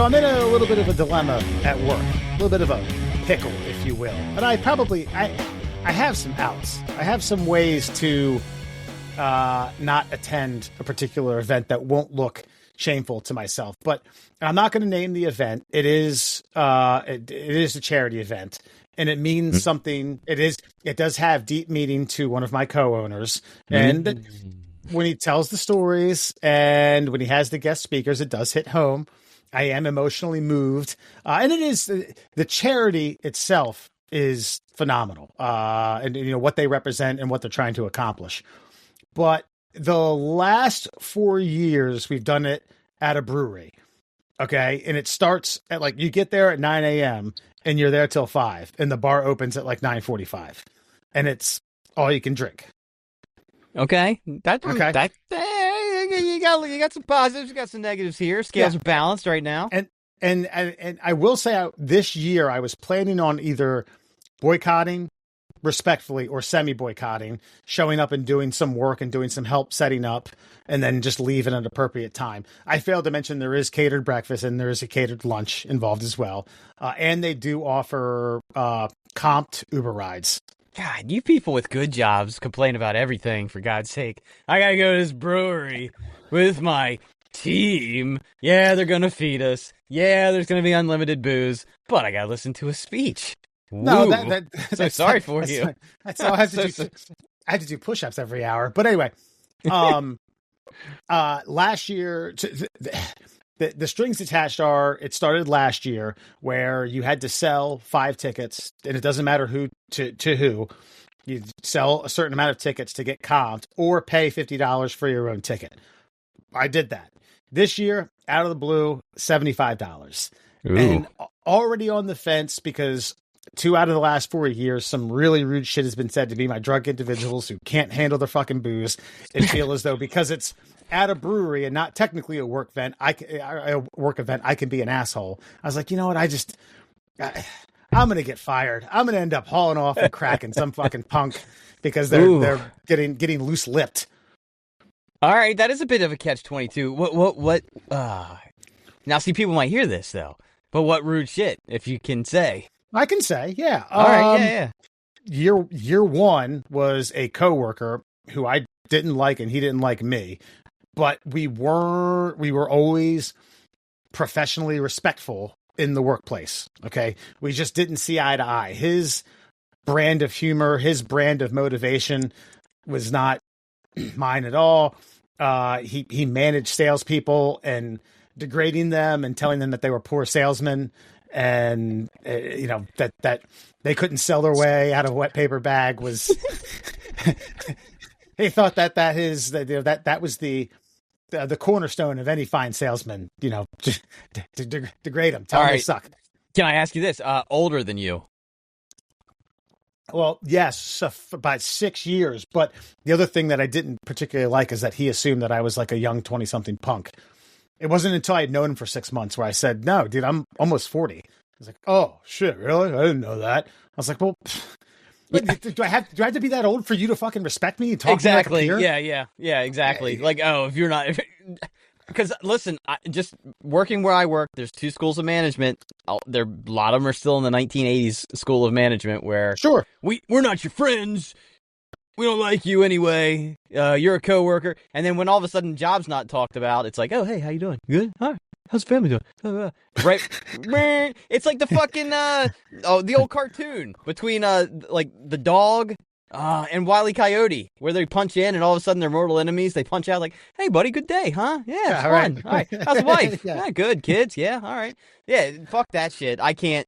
I'm in a little bit of a dilemma at work, a little bit of a pickle, if you will. And I have some outs. I have some ways to not attend a particular event that won't look shameful to myself. But I'm not going to name the event. It is a charity event, and it means something. It does have deep meaning to one of my co-owners, and when he tells the stories and when he has the guest speakers, it does hit home. I am emotionally moved, and it is the charity itself is phenomenal, and what they represent and what they're trying to accomplish. But the last 4 years, we've done it at a brewery. Okay. And it starts at you get there at 9 a.m. and you're there till 5, and the bar opens at 9:45, and it's all you can drink. Okay. Okay. You got some positives, you got some negatives here. Scales are balanced right now. And I will say this year I was planning on either boycotting respectfully or semi-boycotting, showing up and doing some work and doing some help setting up, and then just leave at an appropriate time. I failed to mention there is catered breakfast and there is a catered lunch involved as well. And they do offer comped Uber rides. God, you people with good jobs complain about everything, for God's sake. I gotta go to this brewery with my team. Yeah, they're gonna feed us. Yeah, there's gonna be unlimited booze, but I gotta listen to a speech. No, so sorry for you. That's all I have to do. I had to do push-ups every hour. But anyway, last year, the strings attached it started last year where you had to sell 5 tickets, and it doesn't matter who to who. You sell a certain amount of tickets to get comped or pay $50 for your own ticket. I did that. This year, out of the blue, $75. Ooh. And already on the fence because 2 out of the last 4 years, some really rude shit has been said to me by drunk individuals who can't handle their fucking booze and feel as though because it's at a brewery and not technically a work event, I can be an asshole. I was like, you know what? I'm going to get fired. I'm going to end up hauling off and cracking some fucking punk because they're getting loose lipped. All right. That is a bit of a catch-22. What? Now, see, people might hear this though, but what rude shit, if you can say? I can say, yeah. All right, yeah. Year one was a coworker who I didn't like, and he didn't like me, but we were always professionally respectful in the workplace. Okay, we just didn't see eye to eye. His brand of humor, his brand of motivation, was not mine at all. He managed salespeople and degrading them and telling them that they were poor salesmen. And that they couldn't sell their way out of a wet paper bag was. He thought that was the cornerstone of any fine salesman. To degrade them, tell them they suck. Can I ask you this? Older than you? Well, yes, about 6 years. But the other thing that I didn't particularly like is that he assumed that I was like a young 20-something punk. It wasn't until I had known him for 6 months where I said, no, dude, I'm almost 40. I was like, oh, shit, really? I didn't know that. I was like, well, do I have to be that old for you to fucking respect me? And talk exactly. To me like a peer? Yeah, exactly. Like, if you're not... Because, listen, just working where I work, there's 2 schools of management. A lot of them are still in the 1980s school of management where... Sure. We're not your friends. We don't like you anyway. You're a coworker. And then when all of a sudden job's not talked about, it's like, oh, hey, how you doing? Good? Hi. How's the family doing? Right? It's like the fucking, the old cartoon between, the dog and Wile E. Coyote, where they punch in and all of a sudden they're mortal enemies. They punch out like, hey, buddy, good day, huh? Yeah, it's fun. All right. How's the wife? Yeah, good. Kids? Yeah, all right. Yeah, fuck that shit. I can't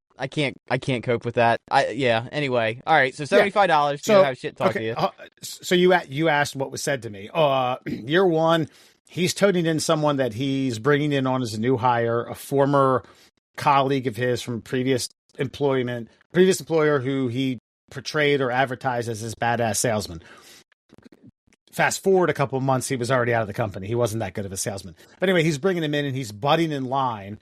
cope with that. Anyway. All right, so $75 to have shit talk to you. So you asked what was said to me. Year one, he's toting in someone that he's bringing in on as a new hire, a former colleague of his from previous employer who he portrayed or advertised as his badass salesman. Fast forward a couple of months, he was already out of the company. He wasn't that good of a salesman. But anyway, he's bringing him in and he's butting in line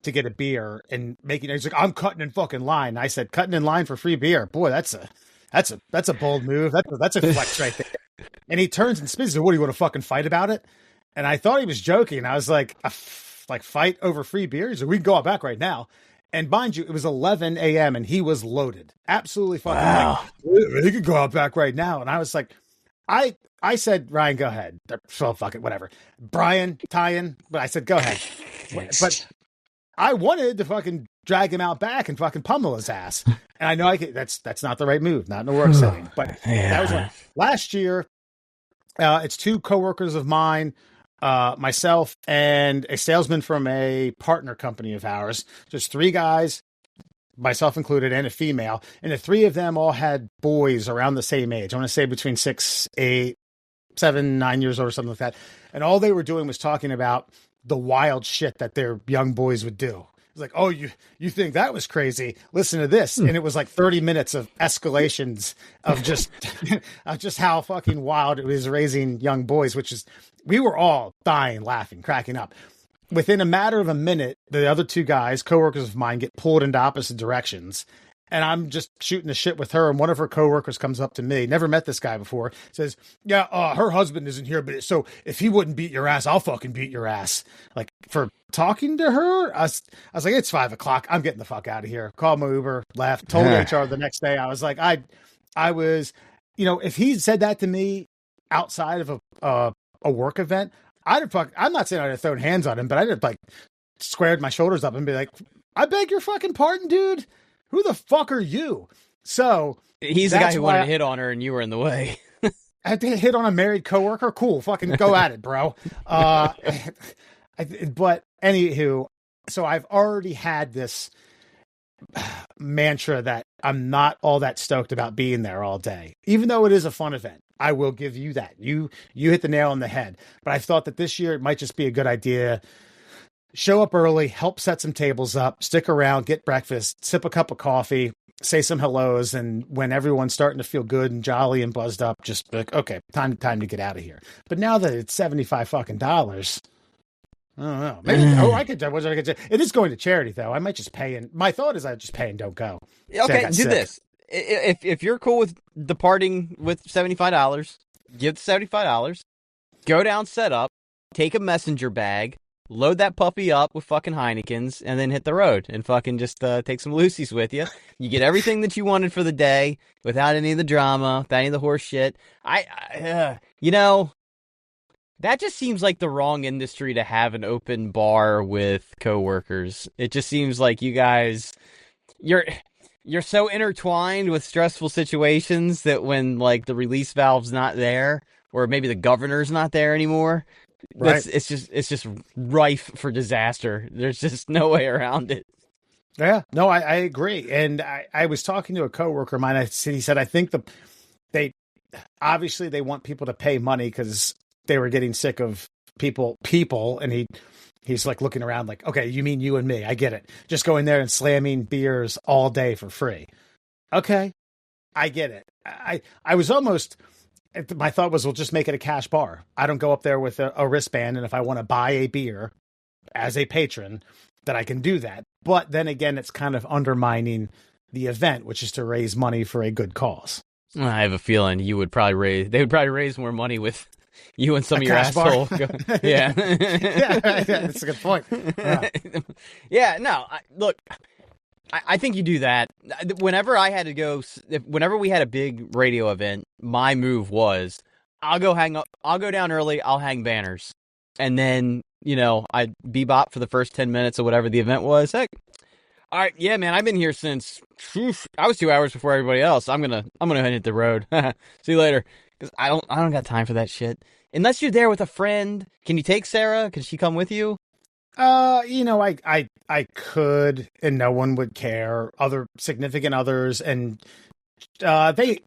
to get a beer and he's like, I'm cutting in fucking line. I said, cutting in line for free beer. Boy, that's a bold move. That's a flex right there. And he turns and spins. What, do you want to fucking fight about it? And I thought he was joking. I was like, like fight over free beers? So we can go out back right now. And mind you, it was 11 a.m. and he was loaded. Absolutely fucking like, he could go out back right now. And I was like, I said, Ryan, go ahead. So fuck it, whatever. Brian, Tyan, but I said, go ahead. But I wanted to fucking drag him out back and fucking pummel his ass. And I know I could, that's not the right move, not in a work setting. But that was one. Last year, it's two coworkers of mine, myself and a salesman from a partner company of ours. Just three guys, myself included, and a female. And the three of them all had boys around the same age. I want to say between 6, 8, 7, 9 years old or something like that. And all they were doing was talking about the wild shit that their young boys would do. It's like, oh, you think that was crazy? Listen to this. And it was like 30 minutes of escalations of just of just how fucking wild it was raising young boys, which is, we were all dying, laughing, cracking up. Within a matter of a minute, the other two guys, coworkers of mine, get pulled into opposite directions. And I'm just shooting the shit with her. And one of her coworkers comes up to me, never met this guy before, says, yeah, her husband isn't here, but so if he wouldn't beat your ass, I'll fucking beat your ass. Like, for talking to her, I was like, it's 5:00. I'm getting the fuck out of here. Called my Uber, left, told HR the next day. I was like, I was, if he said that to me outside of a work event, I'm not saying I'd have thrown hands on him, but I'd have like squared my shoulders up and be like, I beg your fucking pardon, dude. Who the fuck are you? So he's the guy who wanted to hit on her and you were in the way. I had to hit on a married coworker. Cool. Fucking go at it, bro. But anywho, so I've already had this mantra that I'm not all that stoked about being there all day, even though it is a fun event. I will give you that. You hit the nail on the head. But I thought that this year it might just be a good idea. Show up early, help set some tables up, stick around, get breakfast, sip a cup of coffee, say some hellos, and when everyone's starting to feel good and jolly and buzzed up, just be like, okay, time to get out of here. But now that it's $75 fucking dollars, I don't know. Maybe I could. What I could do? It is going to charity, though. I might just pay. And my thought is, I just pay and don't go. Okay, do this. If you're cool with departing with $75, give the $75. Go down, set up, take a messenger bag. Load that puppy up with fucking Heinekens and then hit the road and fucking just take some Lucy's with you. You get everything that you wanted for the day without any of the drama, without any of the horse shit. That just seems like the wrong industry to have an open bar with coworkers. It just seems like you guys, you're so intertwined with stressful situations that when like the release valve's not there, or maybe the governor's not there anymore, right. It's just rife for disaster. There's just no way around it. Yeah, no, I agree. And I was talking to a coworker of mine. He said, I think they want people to pay money because they were getting sick of people. And he's like looking around like, okay, you mean you and me? I get it. Just going there and slamming beers all day for free. Okay, I get it. I was almost. My thought was, we'll just make it a cash bar. I don't go up there with a wristband, and if I want to buy a beer as a patron, that I can do that. But then again, it's kind of undermining the event, which is to raise money for a good cause. I have a feeling they would probably raise more money with you and some of your asshole. Yeah. Yeah, that's a good point. Yeah, no, look, I think you do that. Whenever we had a big radio event, my move was, I'll go down early, I'll hang banners. And then, I'd bebop for the first 10 minutes or whatever the event was. Heck, all right, yeah, man, I've been here since, I was 2 hours before everybody else. I'm gonna hit the road. See you later. Because I don't got time for that shit. Unless you're there with a friend. Can you take Sarah? Can she come with you? I could, and no one would care. Other significant others, and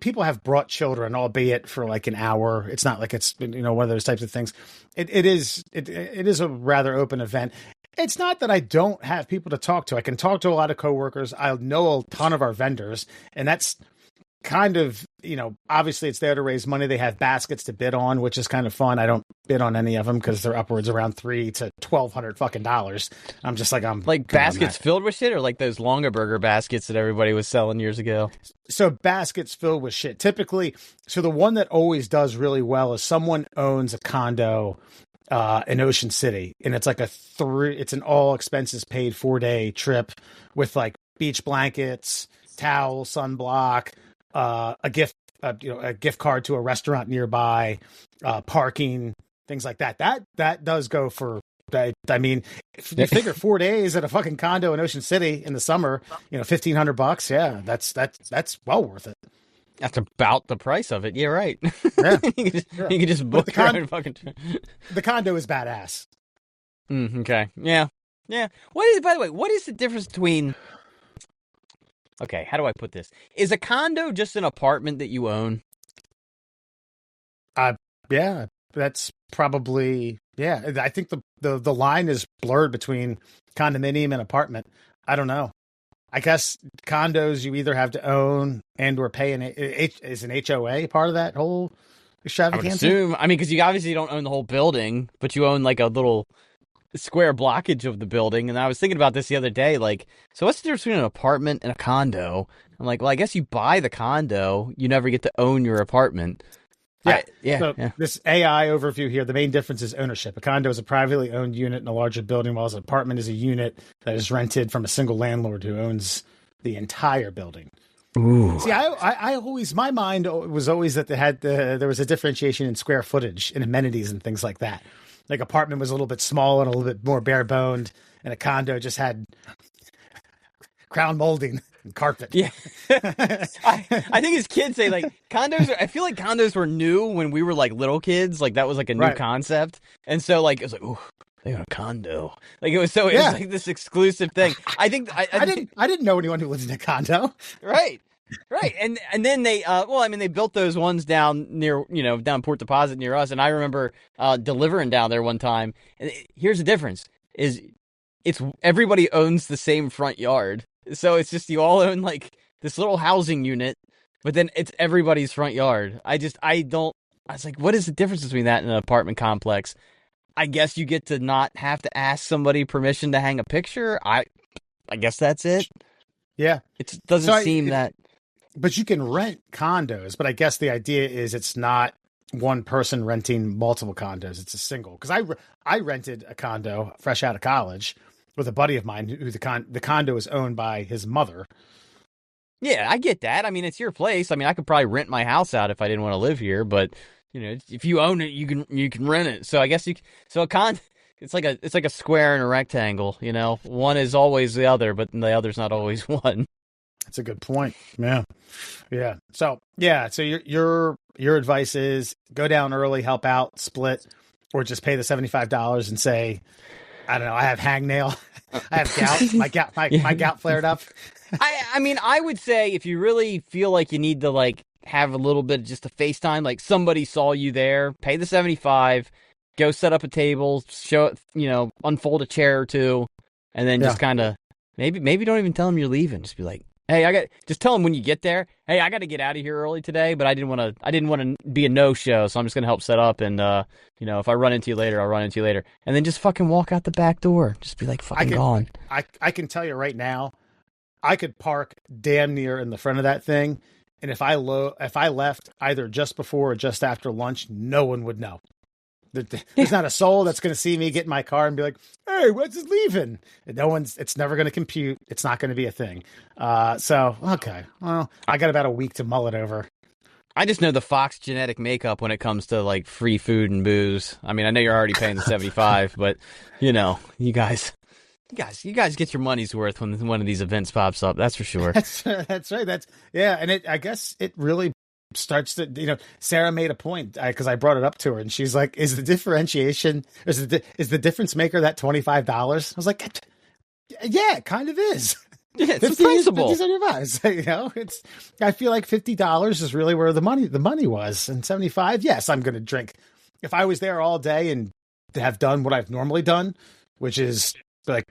people have brought children, albeit for like an hour. It's not like it's one of those types of things. It is a rather open event. It's not that I don't have people to talk to. I can talk to a lot of coworkers. I know a ton of our vendors, and that's kind of, obviously it's there to raise money. They have baskets to bid on, which is kind of fun. I don't bid on any of them because they're upwards around $300 to $1,200 fucking dollars. I'm just like, I'm like baskets filled with shit, or like those Longa Burger baskets that everybody was selling years ago. So baskets filled with shit. Typically, so the one that always does really well is someone owns a condo in Ocean City, and it's like it's an all expenses paid 4-day trip with like beach blankets, towel, sunblock, a gift, a gift card to a restaurant nearby, parking, things like that. That does go for. I mean, if you figure 4 days at a fucking condo in Ocean City in the summer, $1,500. Yeah, that's well worth it. That's about the price of it. Yeah, right. Yeah, you can just book your own fucking. The condo is badass. Okay. Yeah. Yeah. By the way, what is the difference between? Okay, how do I put this? Is a condo just an apartment that you own? Yeah, that's probably, yeah. I think the line is blurred between condominium and apartment. I don't know. I guess condos you either have to own and or pay is an HOA part of that whole extravaganza? I would assume. I mean, because you obviously don't own the whole building, but you own like a little square blockage of the building. And I was thinking about this the other day. Like, so what's the difference between an apartment and a condo? I'm like, well, I guess you buy the condo. You never get to own your apartment. Yeah. This AI overview here, the main difference is ownership. A condo is a privately owned unit in a larger building, while an apartment is a unit that is rented from a single landlord who owns the entire building. Ooh. See, I always, my mind was always that there was a differentiation in square footage and amenities and things like that. Like apartment was a little bit small and a little bit more bare boned, and a condo just had crown molding and carpet. Yeah. I think as kids say like condos I feel like condos were new when we were like little kids. Like that was like a new concept. And so like it was like, ooh, they got a condo. Like it was like this exclusive thing. I think I didn't know anyone who lived in a condo. Right. Right. And then they they built those ones down near, down Port Deposit near us. And I remember delivering down there one time. And here's the difference is it's everybody owns the same front yard. So it's just you all own like this little housing unit, but then it's everybody's front yard. I was like, what is the difference between that and an apartment complex? I guess you get to not have to ask somebody permission to hang a picture. I guess that's it. Yeah. It doesn't seem that. But you can rent condos, but I guess the idea is it's not one person renting multiple condos. It's a single. Because I rented a condo fresh out of college with a buddy of mine who the condo is owned by his mother. Yeah, I get that. I mean, it's your place. I mean, I could probably rent my house out if I didn't want to live here, but if you own it, you can rent it. So I guess it's like a square and a rectangle, One is always the other, but the other's not always one. That's a good point. Yeah. Yeah. So your advice is go down early, help out, split, or just pay the $75 and say, I don't know, I have hangnail. I have gout. My gout flared up. I mean, I would say if you really feel like you need to like have a little bit of just a FaceTime, like somebody saw you there, pay the $75, go set up a table, unfold a chair or two, and then just kind of maybe don't even tell them you're leaving. Just be like, hey, just tell them when you get there. Hey, I got to get out of here early today, but I didn't want to be a no-show, so I'm just gonna help set up. And if I run into you later, I'll run into you later. And then just fucking walk out the back door. Just be like fucking gone. I can tell you right now, I could park damn near in the front of that thing, and if I left either just before or just after lunch, no one would know. There's not a soul that's going to see me get in my car and be like, "Hey, what's this leaving?" It's never going to compute. It's not going to be a thing. So okay, well, I got about a week to mull it over. I just know the Fox genetic makeup when it comes to like free food and booze. I mean, I know you're already paying the $75, but you guys get your money's worth when one of these events pops up. That's for sure. That's right. And I guess it really starts to, Sarah made a point because I brought it up to her and she's like, is the differentiation, is the difference maker that $25? I was like, yeah, it kind of is. Yeah, it's the principle. I feel like $50 is really where the money was, and $75. Yes, I'm going to drink. If I was there all day and have done what I've normally done, which is like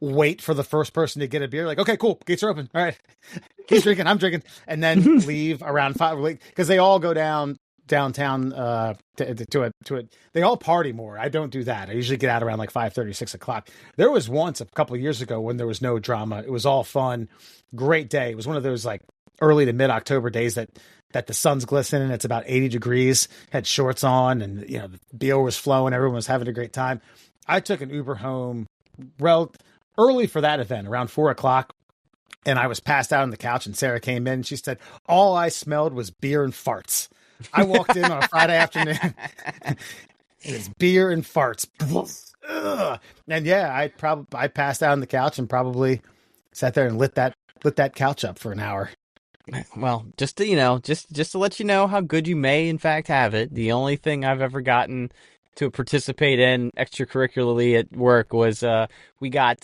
wait for the first person to get a beer, like, okay, cool, gates are open. All right, he's drinking, I'm drinking, and then leave around 5, because they all go downtown to it. They all party more. I don't do that. I usually get out around like 5:30, 6 o'clock. There was once a couple of years ago when there was no drama. It was all fun. Great day. It was one of those like early to mid October days that that the sun's glistening. It's about 80 degrees. Had shorts on, and the beer was flowing. Everyone was having a great time. I took an Uber home early for that event, around 4:00, and I was passed out on the couch. And Sarah came in. And she said, "All I smelled was beer and farts." I walked in on a Friday afternoon. And it's beer and farts. Ugh. And yeah, I passed out on the couch and probably sat there and lit that couch up for an hour. Well, just to just to let you know how good you may in fact have it. The only thing I've ever gotten to participate in extracurricularly at work was we got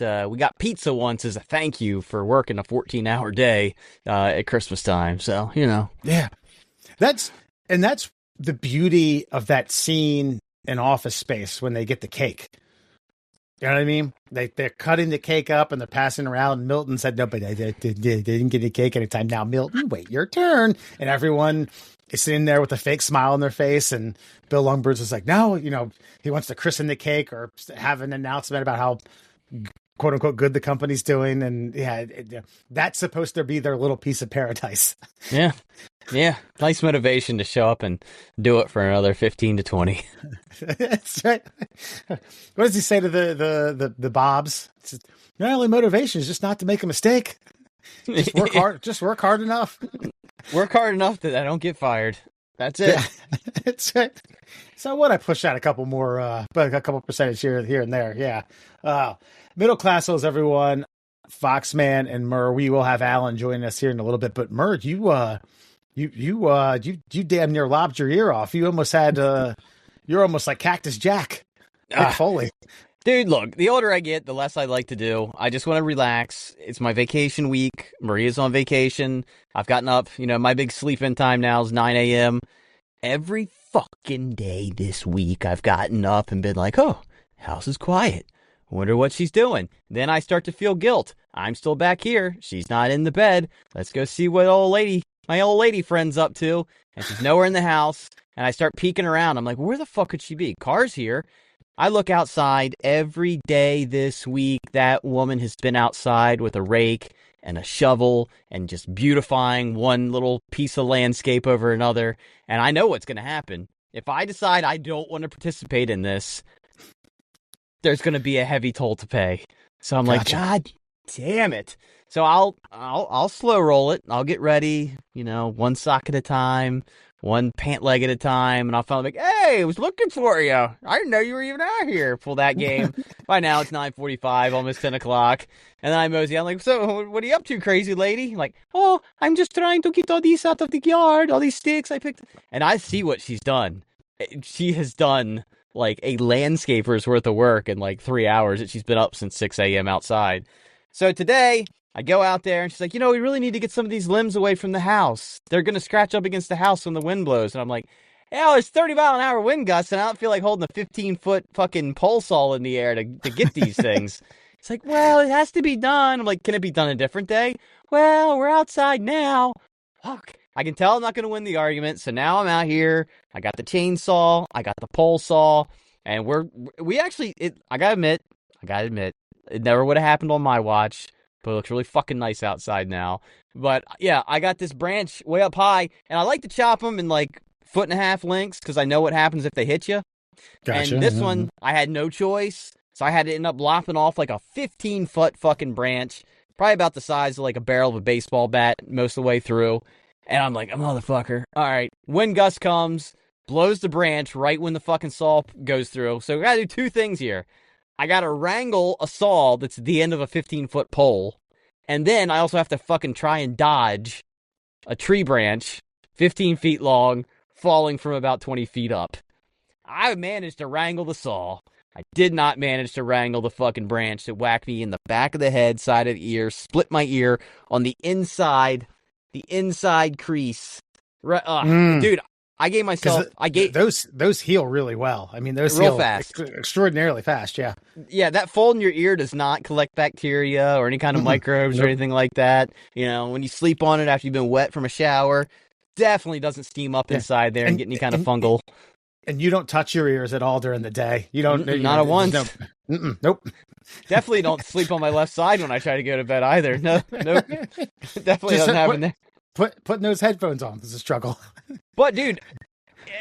pizza once as a thank you for working a 14-hour day at Christmas time. So Yeah, that's the beauty of that scene in Office Space when they get the cake. You know what I mean? They're cutting the cake up and they're passing around. Milton said, "No, but they didn't get a cake anytime." Now, Milton, wait your turn. And everyone is sitting there with a fake smile on their face. And Bill Longbirds is like, "No, he wants to christen the cake or have an announcement about how quote unquote good the company's doing." And yeah, that's supposed to be their little piece of paradise. Yeah. Yeah. Nice motivation to show up and do it for another 15 to 20. That's right. What does he say to the Bobs? Your only motivation is just not to make a mistake. Just work hard. Just work hard enough. Work hard enough that I don't get fired. That's it. Yeah, that's right. So what? I push out a couple more, a couple percentage here and there. Yeah. Middle class holes, everyone. Foxman and Murr. We will have Alan joining us here in a little bit. But Murr, you damn near lobbed your ear off. You almost had you're almost like Cactus Jack. Mick Foley. Dude, look, the older I get, the less I like to do. I just want to relax. It's my vacation week. Maria's on vacation. I've gotten up, my big sleep-in time now is 9 a.m. Every fucking day this week, I've gotten up and been like, oh, house is quiet. Wonder what she's doing. Then I start to feel guilt. I'm still back here. She's not in the bed. Let's go see what my old lady friend's up to. And she's nowhere in the house. And I start peeking around. I'm like, where the fuck could she be? Car's here. I look outside every day this week. That woman has been outside with a rake and a shovel and just beautifying one little piece of landscape over another. And I know what's going to happen. If I decide I don't want to participate in this, there's going to be a heavy toll to pay. So I'm like, God damn it. So I'll slow roll it. I'll get ready, one sock at a time, one pant leg at a time, and I'll finally be like, hey, I was looking for you. I didn't know you were even out here. Pull that game. By now it's 9:45, almost 10 o'clock. And then I mosey. I'm like, so what are you up to, crazy lady? Like, oh, I'm just trying to get all these out of the yard, all these sticks I picked. And I see what she's done. She has done like a landscaper's worth of work in like 3 hours that she's been up since 6 a.m. outside. So today I go out there and she's like, we really need to get some of these limbs away from the house. They're going to scratch up against the house when the wind blows. And I'm like, there's 30-mile-an-hour wind gusts and I don't feel like holding a 15-foot fucking pole saw in the air to get these things. It's like, well, it has to be done. I'm like, can it be done a different day? Well, we're outside now. Fuck. I can tell I'm not going to win the argument, so now I'm out here. I got the chainsaw, I got the pole saw, and I gotta admit, it never would have happened on my watch, but it looks really fucking nice outside now. But yeah, I got this branch way up high, and I like to chop them in like 1.5 lengths because I know what happens if they hit you. Gotcha. And this one, I had no choice, so I had to end up lopping off like a 15-foot fucking branch, probably about the size of like a barrel of a baseball bat most of the way through. And I'm like, motherfucker. All right. Wind gust comes, blows the branch right when the fucking saw goes through. So we got to do two things here. I got to wrangle a saw that's at the end of a 15-foot pole. And then I also have to fucking try and dodge a tree branch, 15 feet long, falling from about 20 feet up. I managed to wrangle the saw. I did not manage to wrangle the fucking branch that whacked me in the back of the head, side of the ear, split my ear on the inside crease. Dude, I gave myself. Those heal really well. I mean, those real heal fast, extraordinarily fast. Yeah, yeah. That fold in your ear does not collect bacteria or any kind of microbes or anything like that. When you sleep on it after you've been wet from a shower, definitely doesn't steam up inside there and get any kind of fungal. And you don't touch your ears at all during the day. You don't. Not at once. Nope. Definitely don't sleep on my left side when I try to go to bed either. Nope. Definitely doesn't happen there. Putting those headphones on is a struggle. But dude,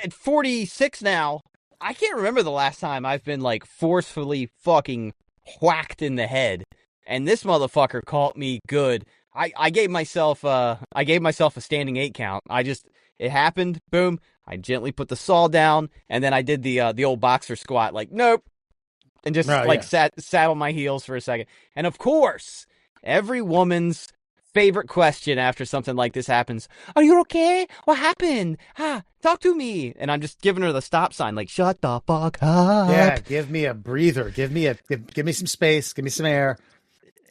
at 46 now, I can't remember the last time I've been like forcefully fucking whacked in the head. And this motherfucker caught me good. I gave myself a standing 8 count. It happened, boom. I gently put the saw down, and then I did the old boxer squat, like nope, and just sat on my heels for a second. And of course, every woman's favorite question after something like this happens: "Are you okay? What happened? Talk to me." And I'm just giving her the stop sign, like shut the fuck up. Yeah, give me a breather. Give me some space. Give me some air.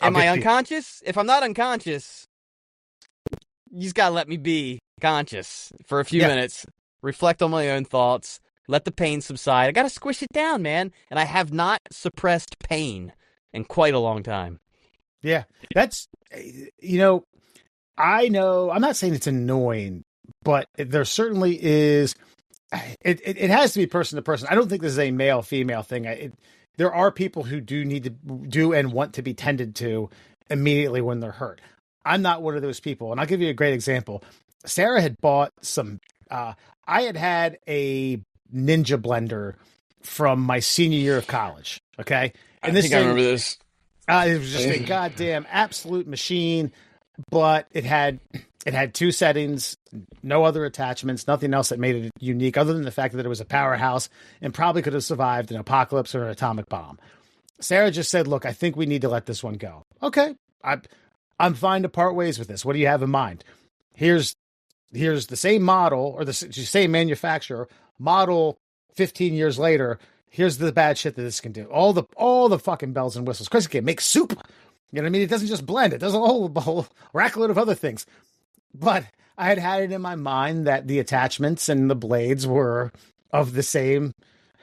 Am I unconscious? If I'm not unconscious, you just gotta let me be conscious for a few minutes, reflect on my own thoughts, let the pain subside. I gotta squish it down, man. And I have not suppressed pain in quite a long time. Yeah, that's, I know, I'm not saying it's annoying, but there certainly is, it has to be person to person. I don't think this is a male female thing. There are people who do need to do and want to be tended to immediately when they're hurt. I'm not one of those people. And I'll give you a great example. Sarah had bought I had a Ninja blender from my senior year of college. Okay. And I remember this. It was just a goddamn absolute machine, but it had 2 settings, no other attachments, nothing else that made it unique other than the fact that it was a powerhouse and probably could have survived an apocalypse or an atomic bomb. Sarah just said, look, I think we need to let this one go. Okay. I'm fine to part ways with this. What do you have in mind? Here's the same model or the same manufacturer model 15 years later. Here's the bad shit that this can do. All the fucking bells and whistles. Chris, it can make soup. You know what I mean? It doesn't just blend. It does a whole rackload of other things. But I had it in my mind that the attachments and the blades were of the same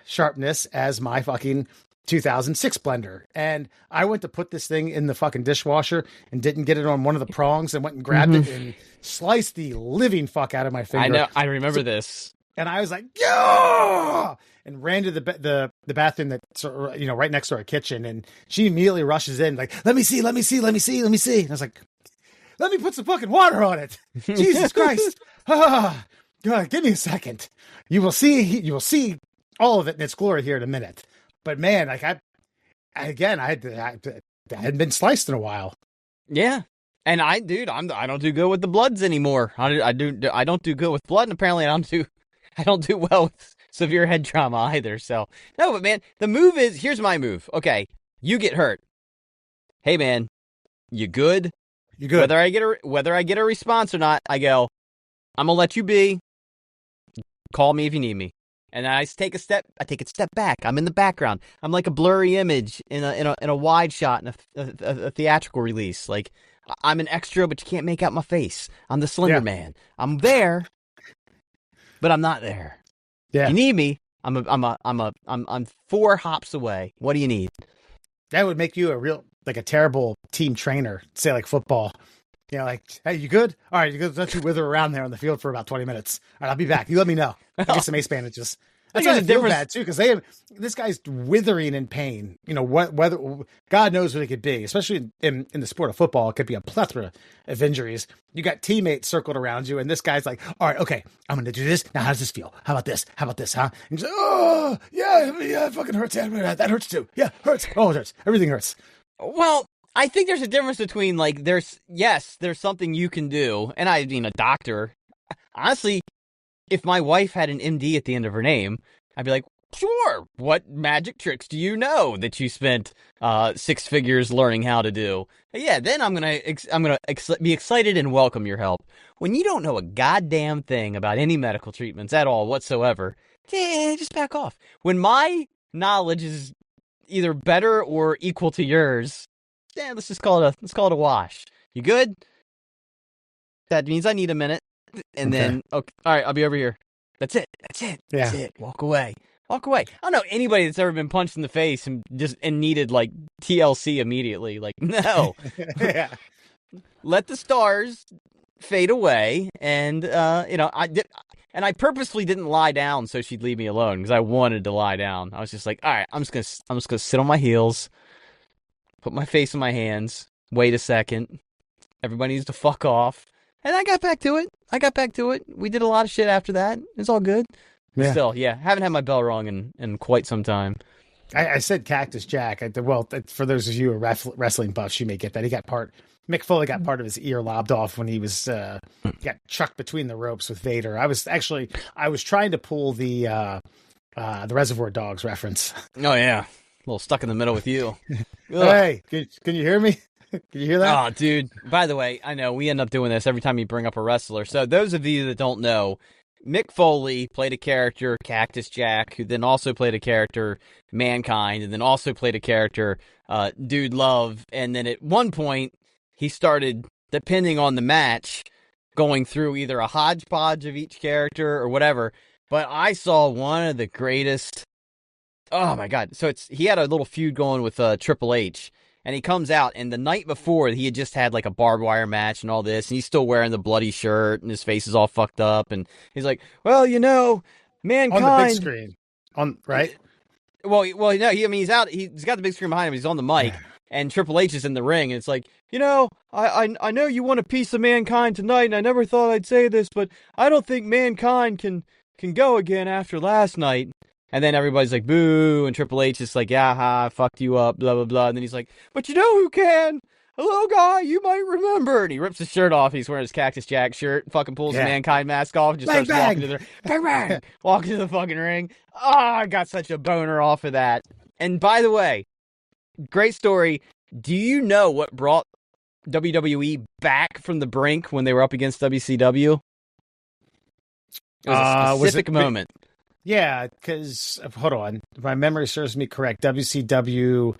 sharpness as my fucking 2006 blender. And I went to put this thing in the fucking dishwasher and didn't get it on one of the prongs and went and grabbed it and sliced the living fuck out of my finger. I know. I remember this. And I was like, yeah! And ran to the bathroom that's right next to our kitchen, and she immediately rushes in like, let me see. And I was like, let me put some fucking water on it. Jesus Christ! God, give me a second. You will see all of it in its glory here in a minute. But man, like I hadn't been sliced in a while. Yeah. And I don't do good with the bloods anymore. I don't do good with blood, and apparently I don't do well with severe head trauma either. So no, but man, the move is, here's my move. Okay, you get hurt. Hey man, you good? You good? Whether I get a response or not, I go, I'm gonna let you be. Call me if you need me. And I take a step back. I'm in the background. I'm like a blurry image in a wide shot in a theatrical release. Like I'm an extra, but you can't make out my face. I'm the Slender Man. I'm there, but I'm not there. Yeah. You need me. I'm 4 hops away. What do you need? That would make you a terrible team trainer, say like football. You know, like, hey, you good? All right, you good? Let you wither around there on the field for about 20 minutes. All right, I'll be back. You let me know. I'll get some ace bandages. That's why I feel bad too, because this guy's withering in pain. You know, whether God knows what it could be, especially in the sport of football. It could be a plethora of injuries. You got teammates circled around you, and this guy's like, all right, okay, I'm going to do this. Now, how does this feel? How about this? Huh? And he's like, oh, yeah, it fucking hurts. That hurts too. Yeah, hurts. Oh, it hurts. Everything hurts. Well, I think there's a difference between, like, there's something you can do, and I mean, a doctor. Honestly, if my wife had an MD at the end of her name, I'd be like, sure, what magic tricks do you know that you spent 6 figures learning how to do? Yeah, then I'm gonna be excited and welcome your help. When you don't know a goddamn thing about any medical treatments at all whatsoever, just back off. When my knowledge is either better or equal to yours, let's call it a wash. You good? That means I need a minute. And then, okay, all right, I'll be over here. That's it. Yeah. That's it. Walk away. I don't know anybody that's ever been punched in the face and needed like TLC immediately. Like, no. Yeah. Let the stars fade away, and I purposefully didn't lie down so she'd leave me alone because I wanted to lie down. I was just like, all right, I'm just gonna sit on my heels, put my face in my hands, wait a second. Everybody needs to fuck off. And I got back to it. We did a lot of shit after that. It's all good. Yeah. Still, haven't had my bell rung in quite some time. I said Cactus Jack. For those of you who are wrestling buffs, you may get that. Mick Foley got part of his ear lobbed off when he was got chucked between the ropes with Vader. I was trying to pull the Reservoir Dogs reference. Oh yeah, a little stuck in the middle with you. Hey, can you hear me? Can you hear that? Oh, dude. By the way, I know we end up doing this every time you bring up a wrestler. So those of you that don't know, Mick Foley played a character, Cactus Jack, who then also played a character, Mankind, and then also played a character, Dude Love. And then at one point, he started, depending on the match, going through either a hodgepodge of each character or whatever. But I saw one of the greatest. Oh my God. So he had a little feud going with Triple H. And he comes out, and the night before, he had just had like a barbed wire match and all this, and he's still wearing the bloody shirt, and his face is all fucked up, and he's like, well, Mankind... On the big screen. Right? Well, no, he's out, he's got the big screen behind him, he's on the mic, and Triple H is in the ring, and it's like, I know you want a piece of Mankind tonight, and I never thought I'd say this, but I don't think Mankind can go again after last night. And then everybody's like, boo, and Triple H is like, I fucked you up, blah, blah, blah. And then he's like, but you know who can? A little guy you might remember. And he rips his shirt off. He's wearing his Cactus Jack shirt, fucking pulls the Mankind mask off, and just starts walking to the ring. Walking to the fucking ring. I got such a boner off of that. And by the way, great story. Do you know what brought WWE back from the brink when they were up against WCW? It was a specific moment. Yeah, because, hold on, if my memory serves me correct, WCW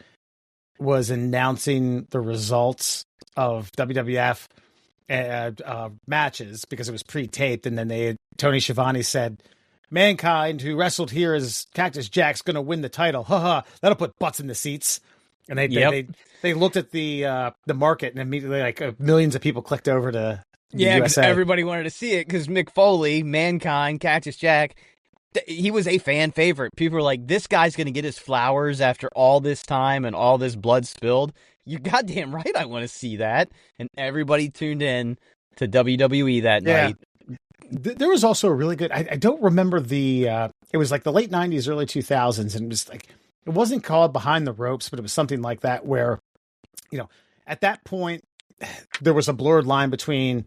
was announcing the results of WWF matches because it was pre-taped, and then Tony Schiavone said, Mankind, who wrestled here as Cactus Jack's going to win the title. That'll put butts in the seats. And they looked at the market, and immediately millions of people clicked over to the USA. Because everybody wanted to see it because Mick Foley, Mankind, Cactus Jack, he was a fan favorite. People were like, this guy's going to get his flowers after all this time and all this blood spilled. You're goddamn right I want to see that. And everybody tuned in to WWE that night. There was also a really good, I don't remember it was like the late 90s, early 2000s, and it was like, it wasn't called Behind the Ropes, but it was something like that where, at that point, there was a blurred line between,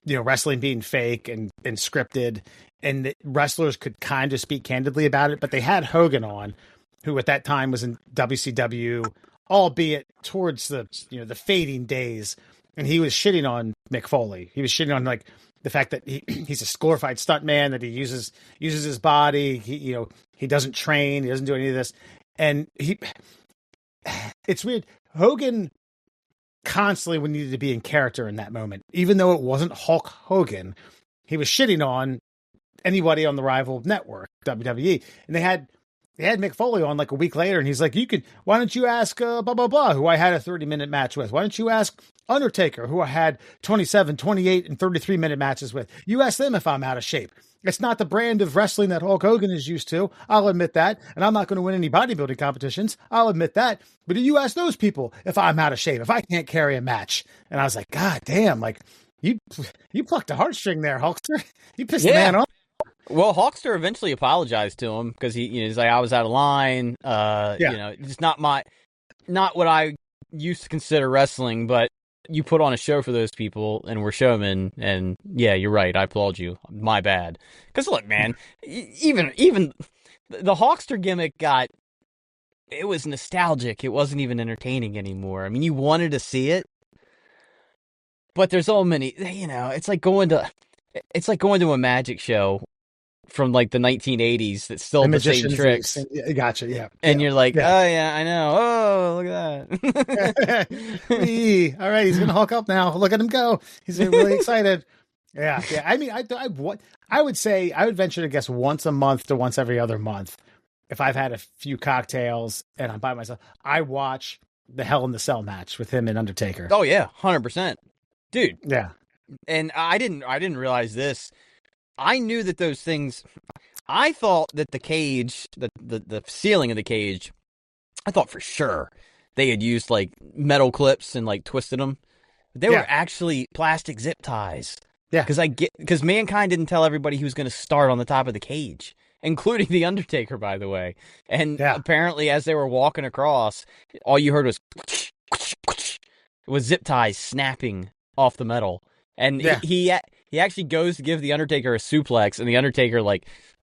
wrestling being fake and scripted, and the wrestlers could kind of speak candidly about it, but they had Hogan on, who at that time was in WCW, albeit towards the fading days, and he was shitting on Mick Foley. He was shitting on the fact that he's a glorified stuntman, that he uses his body, he doesn't train, he doesn't do any of this, and it's weird. Hogan constantly needed to be in character in that moment, even though it wasn't Hulk Hogan. He was shitting on anybody on the rival network, WWE, and they had Mick Foley on like a week later, and he's like, why don't you ask blah blah blah, who I had a 30-minute match with? Why don't you ask Undertaker, who I had 27, 28, and 33-minute matches with? You ask them if I'm out of shape. It's not the brand of wrestling that Hulk Hogan is used to. I'll admit that. And I'm not going to win any bodybuilding competitions. I'll admit that. But do you ask those people if I'm out of shape, if I can't carry a match? And I was like, God damn, you plucked a heartstring there, Hulkster. You pissed the man off. Well, Hulkster eventually apologized to him because he's like, I was out of line. It's not what I used to consider wrestling, but you put on a show for those people and we're showmen, and yeah, you're right. I applaud you. My bad. Because look, man, even the Hawkster gimmick it was nostalgic. It wasn't even entertaining anymore. I mean, you wanted to see it, but there's so many. It's like going to a magic show from like the 1980s that's still the same tricks. Gotcha, yeah. And you're like, oh yeah, I know. Oh, look at that. All right, he's going to Hulk up now. Look at him go. He's really excited. Yeah. I mean, I would say, I would venture to guess once a month to once every other month, if I've had a few cocktails and I'm by myself, I watch the Hell in the Cell match with him and Undertaker. Oh yeah, 100%. Dude. Yeah. And I didn't realize this. I knew that those things, I thought that the cage, the ceiling of the cage, I thought for sure they had used like metal clips and like twisted them. They were actually plastic zip ties. Yeah. Because Mankind didn't tell everybody he was going to start on the top of the cage, including the Undertaker, by the way. And apparently, as they were walking across, all you heard was zip ties snapping off the metal. And he actually goes to give the Undertaker a suplex, and the Undertaker like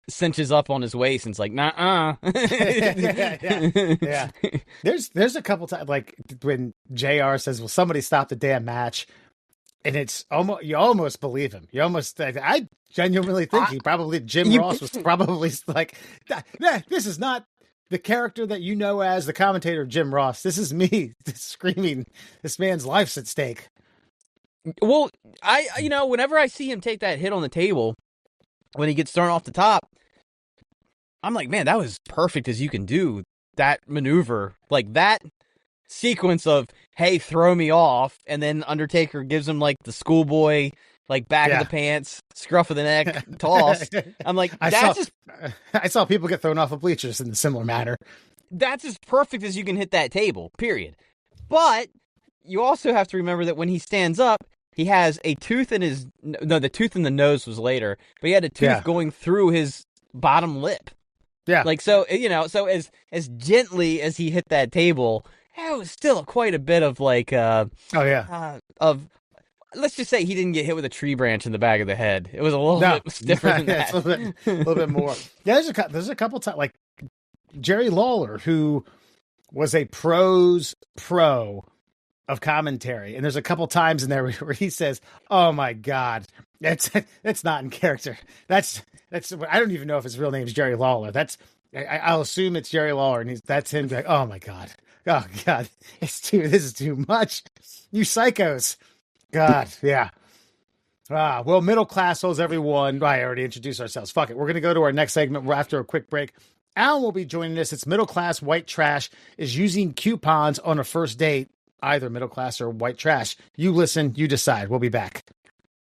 cinches up on his waist and it's like, nah. Yeah. There's a couple times like when JR says, "Will somebody stop the damn match?" And it's you almost believe him. I genuinely think Jim Ross was probably like, nah, this is not the character that you know as the commentator Jim Ross. This is me screaming, this man's life's at stake. Well, whenever I see him take that hit on the table, when he gets thrown off the top, I'm like, man, that was perfect as you can do that maneuver. Like that sequence of, hey, throw me off, and then Undertaker gives him like the schoolboy, like back of the pants, scruff of the neck, toss. I'm like, I saw people get thrown off of bleachers in a similar manner. That's as perfect as you can hit that table, period. But you also have to remember that when he stands up, he has a tooth in his... No, the tooth in the nose was later, but he had a tooth going through his bottom lip. Yeah. Like, so, so as gently as he hit that table, it was still quite a bit of like... let's just say he didn't get hit with a tree branch in the back of the head. It was a little bit stiffer than that. It's a little bit more. Yeah, there's a couple times, like Jerry Lawler, who was a pro of commentary, and there's a couple times in there where he says, "Oh my God, that's not in character. That's I don't even know if his real name is Jerry Lawler. I'll assume it's Jerry Lawler, and that's him. Like, oh my God, this is too much. You psychos, God, yeah." Well, middle class holes, everyone. I already introduced ourselves. Fuck it. We're gonna go to our next segment after a quick break. Alan will be joining us. It's middle class white trash is using coupons on a first date. Either middle class or white trash. You listen, you decide. We'll be back.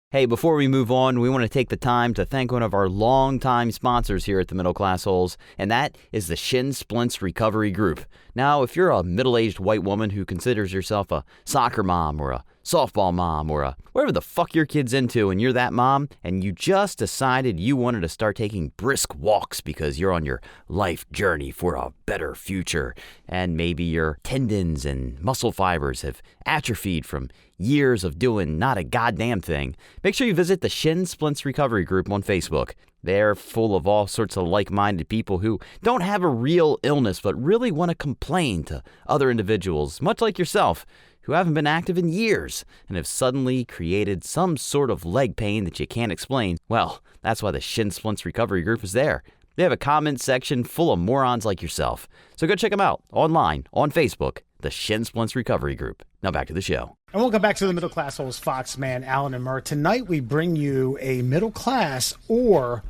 Hey, before we move on, we want to take the time to thank one of our longtime sponsors here at the Middle Class Holes, and that is the Shin Splints Recovery Group. Now, if you're a middle-aged white woman who considers yourself a soccer mom or a softball mom or a whatever the fuck your kid's into and you're that mom, and you just decided you wanted to start taking brisk walks because you're on your life journey for a better future, and maybe your tendons and muscle fibers have atrophied from years of doing not a goddamn thing, make sure you visit the Shin Splints Recovery Group on Facebook. They're full of all sorts of like-minded people who don't have a real illness but really want to complain to other individuals, much like yourself, who haven't been active in years and have suddenly created some sort of leg pain that you can't explain. Well, that's why the Shin Splints Recovery Group is there. They have a comment section full of morons like yourself. So go check them out online, on Facebook, the Shin Splints Recovery Group. Now back to the show. And welcome back to the Middle Class Holes, Fox, Man, Alan, and Murr. Tonight we bring you a middle class or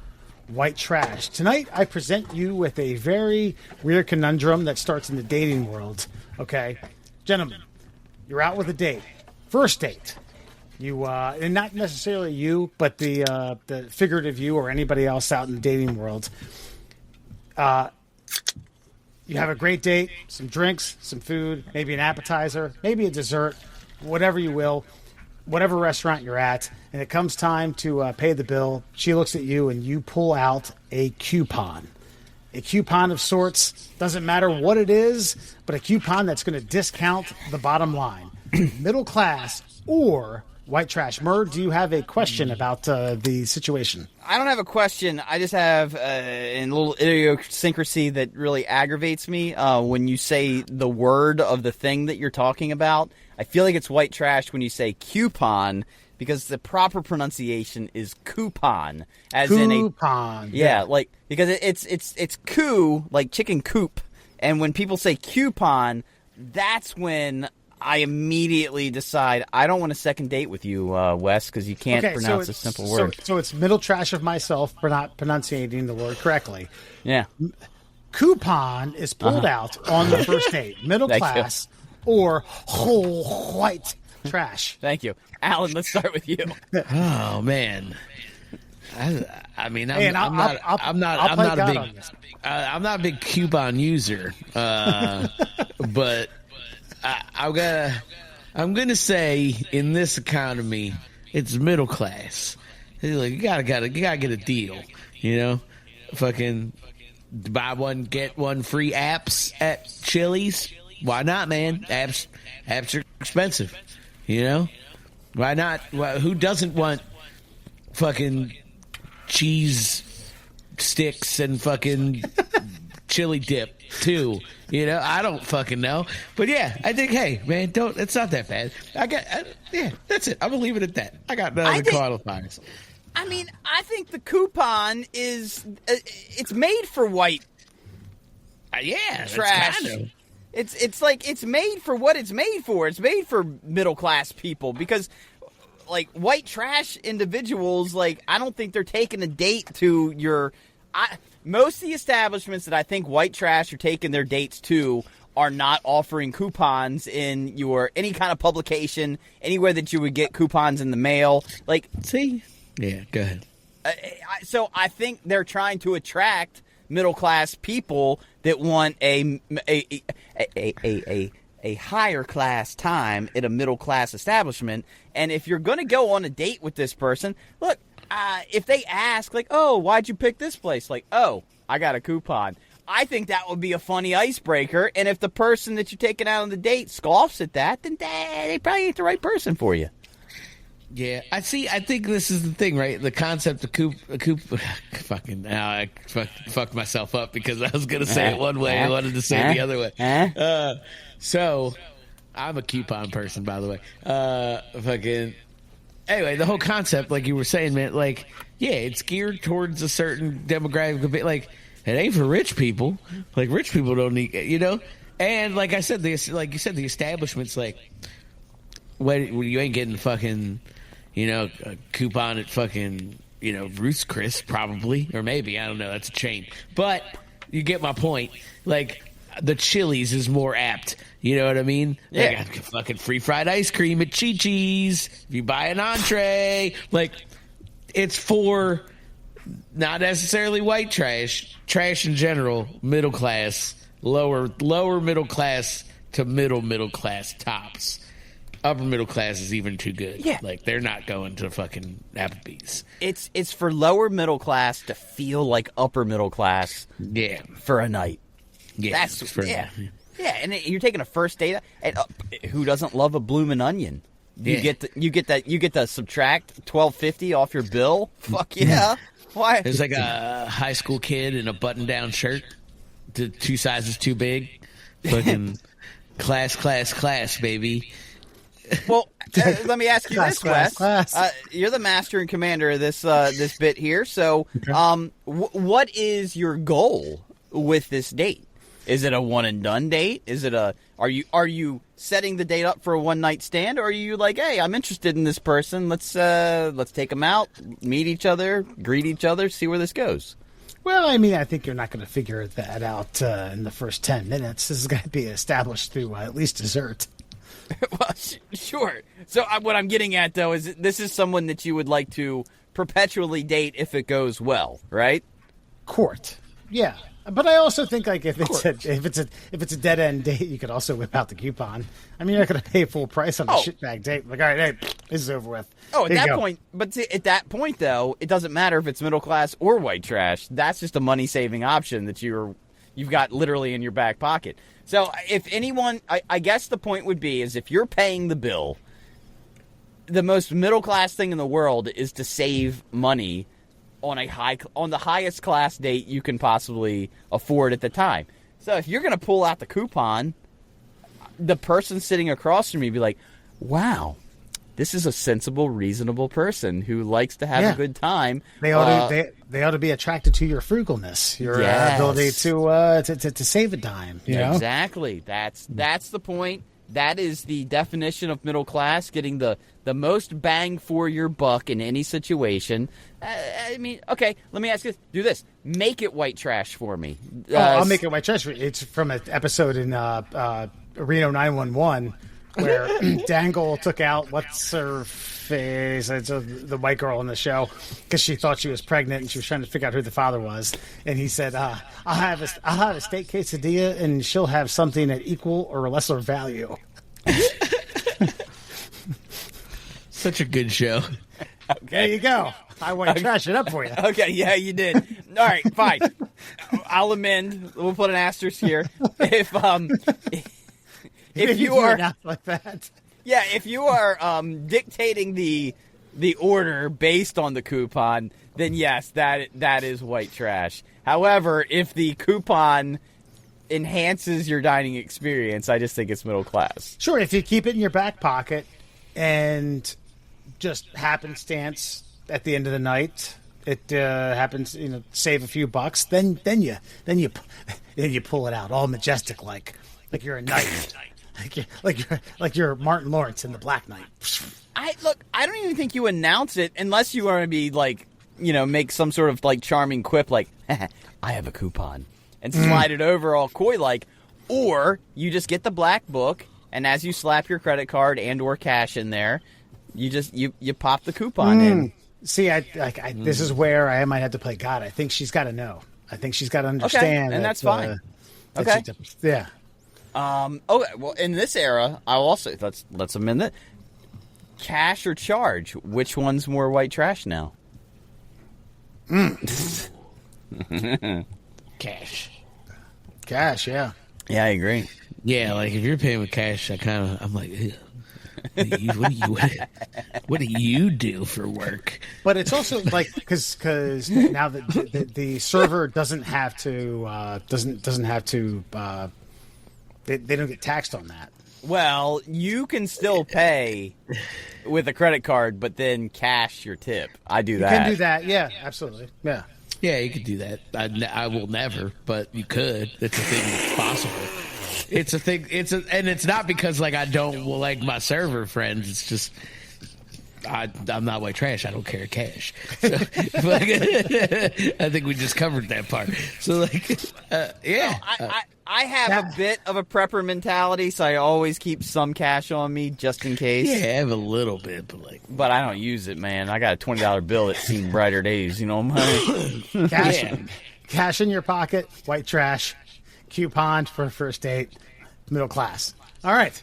white trash. Tonight I present you with a very weird conundrum that starts in the dating world. Okay? Gentlemen, you're out with a date. First date. You, and not necessarily you, but the figurative you or anybody else out in the dating world. You have a great date, some drinks, some food, maybe an appetizer, maybe a dessert, whatever you will, whatever restaurant you're at, and it comes time to pay the bill. She looks at you and you pull out a coupon. A coupon of sorts, doesn't matter what it is, but a coupon that's going to discount the bottom line. Middle class or white trash. Murr, do you have a question about the situation? I don't have a question. I just have a little idiosyncrasy that really aggravates me. When you say the word of the thing that you're talking about, I feel like it's white trash when you say coupon, because the proper pronunciation is coupon, as coupon. Yeah, like because it's coup, like chicken coop, and when people say coupon, that's when I immediately decide I don't want a second date with you, Wes, because you can't pronounce a simple word. So it's middle trash of myself for not pronunciating the word correctly. Yeah. Coupon is pulled out on the first date. Middle class or whole white trash. Thank you. Alan, let's start with you. Oh, man. I mean, I'm not a big coupon user, but I've got I'm gonna say in this economy, it's middle class. Like, you gotta get a deal, you know? Fucking buy one get one free apps at Chili's. Why not, man? Apps are expensive, you know? Why not? Who doesn't want fucking cheese sticks and fucking chili dip too? You know, I don't fucking know. But yeah, I think, hey, man, it's not that bad. Yeah, that's it. I'm going to leave it at that. I got no other qualifiers. I mean, I think the coupon is, it's made for white trash. It's like, it's made for what it's made for. It's made for middle class people because, like, white trash individuals, like, I don't think they're taking a date to your. Most of the establishments that I think white trash are taking their dates to are not offering coupons in any kind of publication, anywhere that you would get coupons in the mail. Like, see, yeah, go ahead. So I think they're trying to attract middle class people that want a higher class time at a middle class establishment. And if you're going to go on a date with this person, look. If they ask, like, oh, why'd you pick this place? Like, oh, I got a coupon. I think that would be a funny icebreaker. And if the person that you're taking out on the date scoffs at that, then they probably ain't the right person for you. Yeah, I think this is the thing, right? The concept of fucking now I fucked myself up because I was gonna say it one way, I wanted to say it the other way. So I'm a coupon person, by the way. Anyway, the whole concept, like you were saying, man, like, yeah, it's geared towards a certain demographic. Like, it ain't for rich people. Like, rich people don't need, you know? And like I said, the establishment's like, when you ain't getting fucking, you know, a coupon at fucking, you know, Ruth's Chris, probably. Or maybe, I don't know, that's a chain. But you get my point. Like, the Chili's is more apt. You know what I mean? Yeah. They got fucking free fried ice cream at Chi-Chi's. If you buy an entree, like, it's for not necessarily white trash in general, middle class, lower middle class to middle class tops. Upper middle class is even too good. Yeah. Like, they're not going to fucking Applebee's. It's for lower middle class to feel like upper middle class. Yeah. For a night. Yeah. Yeah, and you're taking a first date. And who doesn't love a bloomin' onion? You get to subtract $12.50 off your bill. Fuck yeah! Why? There's like a high school kid in a button-down shirt, two sizes too big. Fucking class, baby. Well, let me ask you this, Wes. You're the master and commander of this bit here. So, what is your goal with this date? Is it a one and done date? Is it are you setting the date up for a one night stand, or are you like, hey, I'm interested in this person. Let's take them out, meet each other, greet each other, see where this goes. Well, I mean, I think you're not going to figure that out in the first 10 minutes. This is going to be established through at least dessert. Well, sure. So what I'm getting at, though, is this is someone that you would like to perpetually date if it goes well, right? Court, yeah. But I also think, like, if it's a dead end date, you could also whip out the coupon. I mean, you're not going to pay full price on a shitbag date. Like, all right, hey, this is over with. Oh, at that point, but see, at that point, though, it doesn't matter if it's middle class or white trash. That's just a money saving option that you've got literally in your back pocket. So, if anyone, I guess the point would be is if you're paying the bill, the most middle class thing in the world is to save money on the highest class date you can possibly afford at the time. So if you're going to pull out the coupon, the person sitting across from me be like, wow, this is a sensible, reasonable person who likes to have a good time. They ought to be attracted to your frugalness, your ability to save a dime. You know? Exactly. That's the point. That is the definition of middle class, getting the most bang for your buck in any situation. I mean, okay, let me ask you this. Do this. Make it white trash for me. I'll make it white trash. It's from an episode in Reno 911 where Dangle took out, what's her face? It's the white girl on the show, because she thought she was pregnant and she was trying to figure out who the father was. And he said, I'll have a steak quesadilla and she'll have something at equal or lesser value. Such a good show. There you go. I want to trash it up for you. Okay, yeah, you did. All right, fine. I'll amend. We'll put an asterisk here. If you are not like that, yeah, if you are dictating the order based on the coupon, then yes, that is white trash. However, if the coupon enhances your dining experience, I just think it's middle class. sure. If you keep it in your back pocket and just happenstance at the end of the night, it happens. Save a few bucks. Then you pull it out all majestic, like you're a knight, like you're Martin Lawrence in The Black Knight. I don't even think you announce it unless you want to be like, make some sort of like charming quip like, I have a coupon, and slide it over all coy like, or you just get the black book, and as you slap your credit card and or cash in there, you just you pop the coupon in. See, this is where I might have to play God. I think she's got to know. I think she's got to understand. Okay, and that's fine. Okay. Yeah. Okay. Well, in this era, I'll also let's amend it. Cash or charge? Which one's more white trash now? Cash. Cash. Yeah. Yeah, I agree. Yeah, like if you're paying with cash, I'm like, ew. What do you do for work? But it's also like because now that the server doesn't have to they don't get taxed on that. Well, you can still pay with a credit card, but then cash your tip. I do that. You can do that. Yeah, absolutely. Yeah. Yeah, you could do that. I will never, but you could. It's a thing that's possible. It's a thing. And it's not because like I don't like my server friends. It's just I'm not white trash. I don't carry cash. So, I think we just covered that part. So like, yeah. I have a bit of a prepper mentality, so I always keep some cash on me just in case. Yeah, I have a little bit, but I don't use it, man. I got a $20 bill that's seen brighter days. You know what I'm saying? Cash in your pocket, white trash, coupon for a first date, middle class. All right.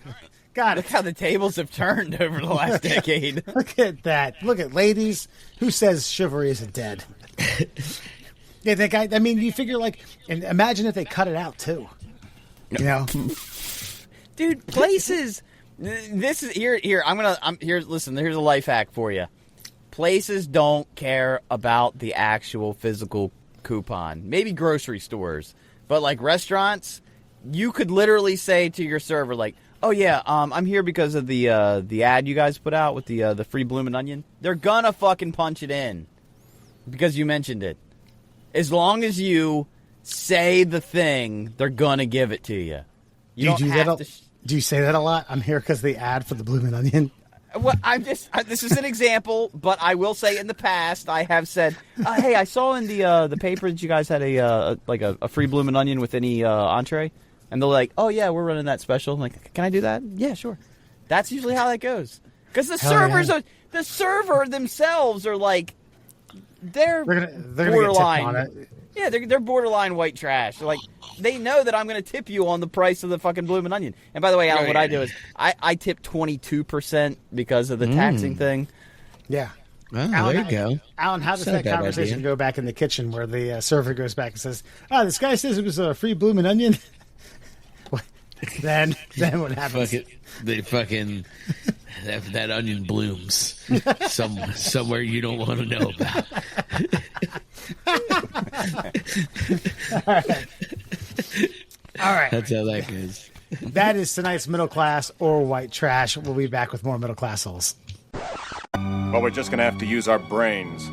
Got it. Look how the tables have turned over the last decade. Look at that. Look at ladies. Who says chivalry isn't dead? Yeah, that guy. I mean, you figure and imagine if they cut it out too. Dude, places. This is here. Listen, here's a life hack for you. Places don't care about the actual physical coupon. Maybe grocery stores, but like restaurants, you could literally say to your server like, "Oh yeah, I'm here because of the ad you guys put out with the free bloomin' onion." They're gonna fucking punch it in because you mentioned it. As long as you say the thing, they're gonna give it to you. Do you say that a lot? I'm here because of the ad for the bloomin' onion. Well, this is an example, but I will say in the past I have said, "Hey, I saw in the paper that you guys had a free bloomin' onion with any entree," and they're like, "Oh yeah, we're running that special." I'm like, "Can I do that?" Yeah, sure. That's usually how that goes because the server themselves are like. They're gonna borderline. get tipped on it. Yeah, they're borderline white trash. They're like they know that I'm going to tip you on the price of the fucking bloomin' onion. And by the way, Alan, what I do is I tip 22% because of the taxing thing. Yeah. Oh, Alan, there you go. Alan, how does that conversation go back in the kitchen where the server goes back and says, "Oh, this guy says it was a free bloomin' onion." Then what happens? That onion blooms somewhere you don't want to know about. All right. That's how that goes. That is tonight's middle class or white trash. We'll be back with more middle class holes. Well, we're just going to have to use our brains.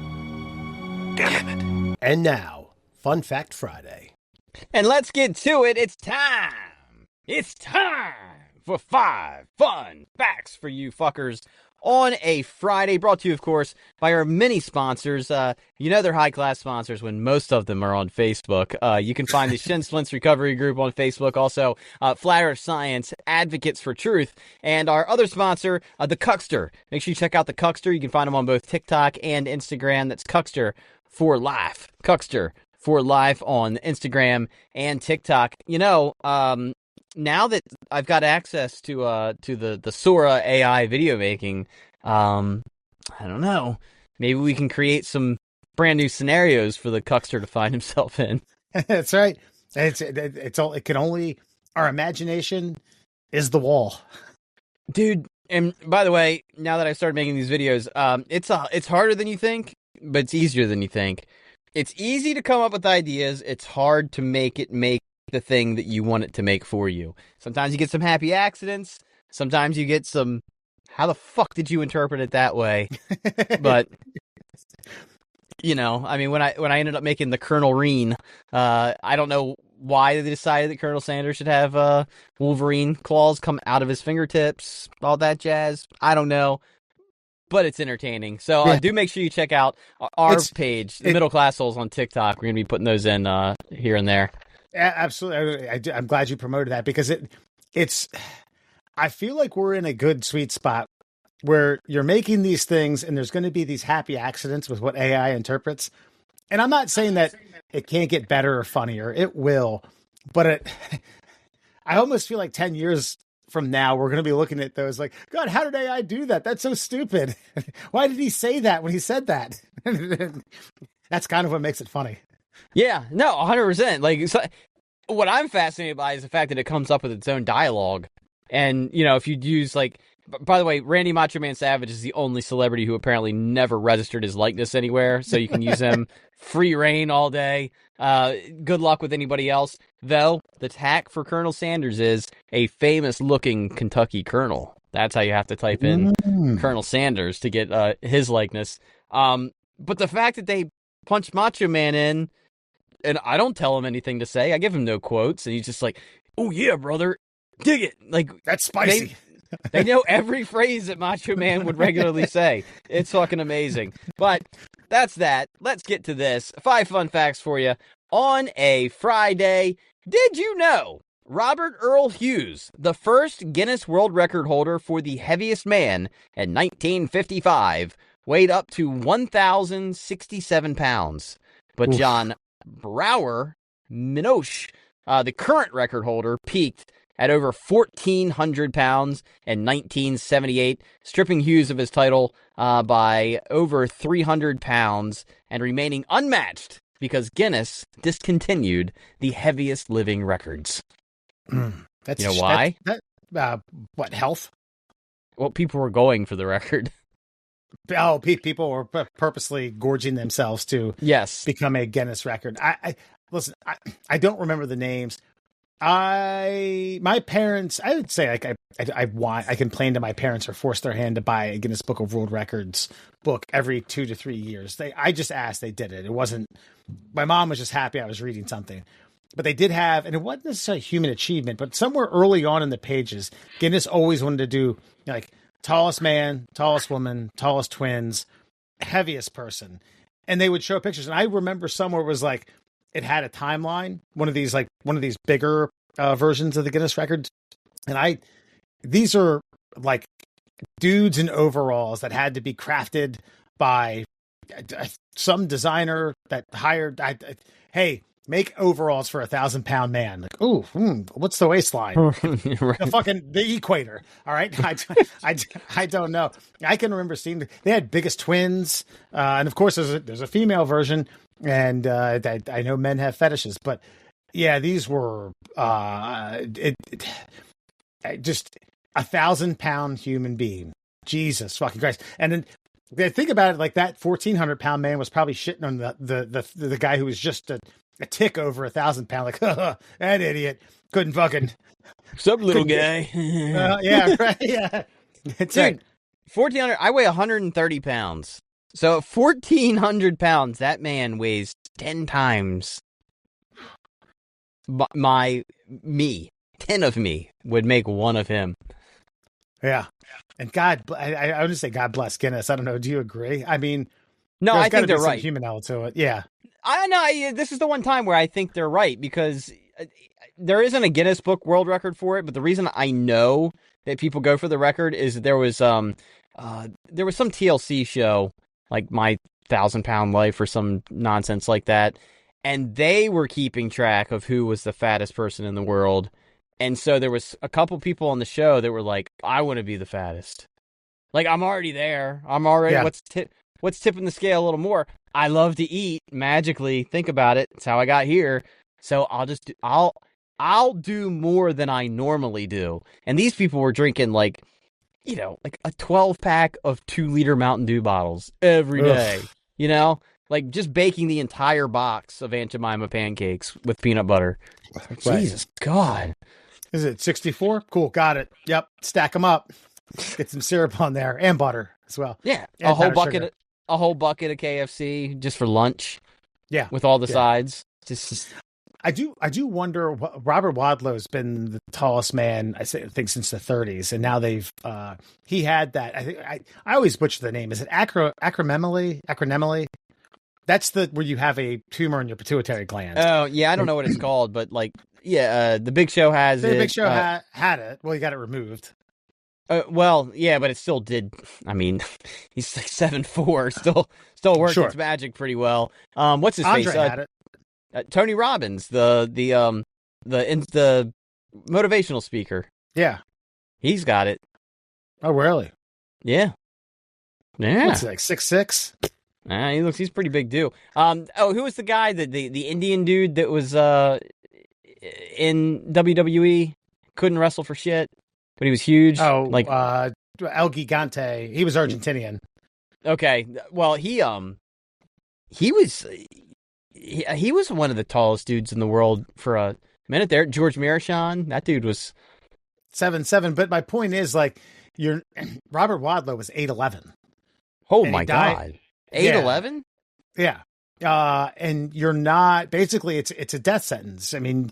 Damn it. And now, Fun Fact Friday. And let's get to it. It's time. It's time for 5 fun facts for you fuckers on a Friday. Brought to you, of course, by our many sponsors. They're high-class sponsors when most of them are on Facebook. You can find the Shin Splints Recovery Group on Facebook. Also, Flat Earth Science, Advocates for Truth. And our other sponsor, the Cuckster. Make sure you check out the Cuckster. You can find them on both TikTok and Instagram. That's Cuckster for Life. Cuckster for Life on Instagram and TikTok. now that I've got access to the Sora AI video making, I don't know. Maybe we can create some brand new scenarios for the Cuckster to find himself in. That's right. It can only, our imagination is the wall. Dude, and by the way, now that I started making these videos, it's harder than you think, but it's easier than you think. It's easy to come up with ideas. It's hard to make it make the thing that you want it to make for you. Sometimes you get some happy accidents. Sometimes you get some, how the fuck did you interpret it that way? But you know, I mean, when I ended up making the Colonel Reen, I don't know why they decided that Colonel Sanders should have Wolverine claws come out of his fingertips, all that jazz. I don't know, but it's entertaining. So do make sure you check out our page, the Middle Class Souls on TikTok. We're going to be putting those in here and there. Absolutely. I'm glad you promoted that because it's, I feel like we're in a good sweet spot where you're making these things and there's going to be these happy accidents with what AI interprets. And I'm not saying that it can't get better or funnier. It will. But I almost feel like 10 years from now, we're going to be looking at those like, God, how did AI do that? That's so stupid. Why did he say that when he said that? That's kind of what makes it funny. Yeah, no, 100%. Like, so, what I'm fascinated by is the fact that it comes up with its own dialogue. And, you know, if you'd use like, by the way, Randy Macho Man Savage is the only celebrity who apparently never registered his likeness anywhere, so you can use him free reign all day. Good luck with anybody else. Though, the tack for Colonel Sanders is a famous-looking Kentucky colonel. That's how you have to type in Colonel Sanders to get his likeness. But the fact that they punched Macho Man in, and I don't tell him anything to say. I give him no quotes, and he's just like, "Oh yeah, brother, dig it!" Like that's spicy. They know every phrase that Macho Man would regularly say. It's fucking amazing. But that's that. Let's get to this. 5 fun facts for you. On a Friday, did you know Robert Earl Hughes, the first Guinness World Record holder for the heaviest man in 1955, weighed up to 1,067 pounds. But John Brower Minoche, the current record holder, peaked at over 1,400 pounds in 1978, stripping Hughes of his title by over 300 pounds and remaining unmatched because Guinness discontinued the heaviest living records. That's, you know why? What, health? Well, people were going for the record. Oh, people were purposely gorging themselves to become a Guinness record. Listen, I don't remember the names. My parents, I would say like I complained to my parents or forced their hand to buy a Guinness Book of World Records book every 2 to 3 years. I just asked, they did it. It wasn't, my mom was just happy I was reading something, but they did have, and it wasn't necessarily human achievement, but somewhere early on in the pages, Guinness always wanted to do like tallest man, tallest woman, tallest twins, heaviest person. And they would show pictures. And I remember somewhere was like, it had a timeline, one of these bigger versions of the Guinness records. And these are like dudes in overalls that had to be crafted by some designer that hired, hey, make overalls for 1,000-pound man. Like, ooh, what's the waistline? Right. The equator. All right. I don't know. I can remember seeing, they had biggest twins. And of course there's a female version. And I know men have fetishes, but yeah, these were just 1,000-pound human being. Jesus fucking Christ! And then they think about it like that 1,400-pound man was probably shitting on the guy who was just a tick over 1,000 pound. Like that idiot couldn't fucking some little guy. Yeah, right. Yeah, dude, 1,400. I weigh 130 pounds. So at 1,400 pounds, that man weighs 10 times me. 10 of me would make one of him. Yeah. And I would just say God bless Guinness. I don't know. Do you agree? I mean, no, I think they're right. Human element to it. Yeah. I know. This is the one time where I think they're right because there isn't a Guinness Book World Record for it. But the reason I know that people go for the record is there was some TLC show, like My 1,000-Pound Life or some nonsense like that. And they were keeping track of who was the fattest person in the world. And so there was a couple people on the show that were like, I want to be the fattest. Like, I'm already there. I'm already, what's tipping the scale a little more? I love to eat magically. Think about it. It's how I got here. So I'll do more than I normally do. And these people were drinking like a 12-pack of 2-liter Mountain Dew bottles every day. Ugh. Like just baking the entire box of Aunt Jemima pancakes with peanut butter. Right. Jesus God. Is it 64? Cool. Got it. Yep. Stack them up. Get some syrup on there and butter as well. Yeah. And a whole bucket of KFC just for lunch. Yeah. With all the sides. Just I do wonder. Robert Wadlow's been the tallest man I think since the 30s, and now they've he had that. I think I always butcher the name. Is it acromegaly? That's where you have a tumor in your pituitary gland. Oh yeah, I don't know what it's called, but the Big Show has it. The Big Show had it. Well, he got it removed. Well, yeah, but it still did. I mean, he's like 7'4", still works its magic pretty well. What's his Andre face? Had it. Tony Robbins, the motivational speaker. Yeah, he's got it. Oh, really? Yeah. What's he, like 6'6"? He's pretty big dude. Who was the guy the Indian dude that was in WWE? Couldn't wrestle for shit, but he was huge. Oh, like El Gigante. He was Argentinian. Okay, well he was. He was one of the tallest dudes in the world for a minute there. George Marichon, that dude was 7'7". But my point is, like, Robert Wadlow was 8'11". Oh my God, 8'11"? Yeah. And you're not. Basically, it's a death sentence. I mean,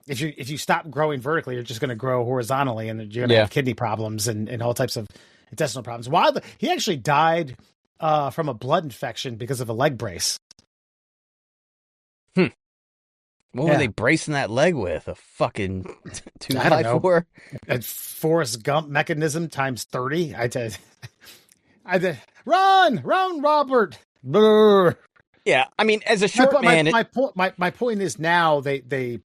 if you stop growing vertically, you're just going to grow horizontally, and you're going to have kidney problems and all types of intestinal problems. Wadlow, he actually died from a blood infection because of a leg brace. What were they bracing that leg with? A fucking 2x4? A Forrest Gump mechanism times 30. I did. Run, Robert. Brr. Yeah, I mean, as a short man, my point is now they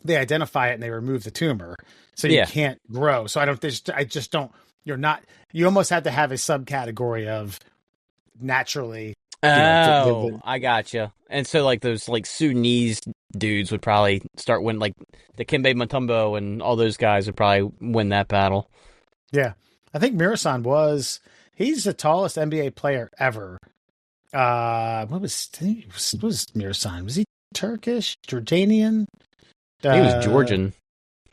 identify it and they remove the tumor, so you can't grow. So I just don't. You're not. You almost have to have a subcategory of naturally. I gotcha. And so like those like Sudanese dudes would probably start winning, like the Kimbe Mutombo and all those guys would probably win that battle. Yeah. I think Mirasan he's the tallest NBA player ever. What was Mirasan? Was he Turkish? Jordanian? He was Georgian.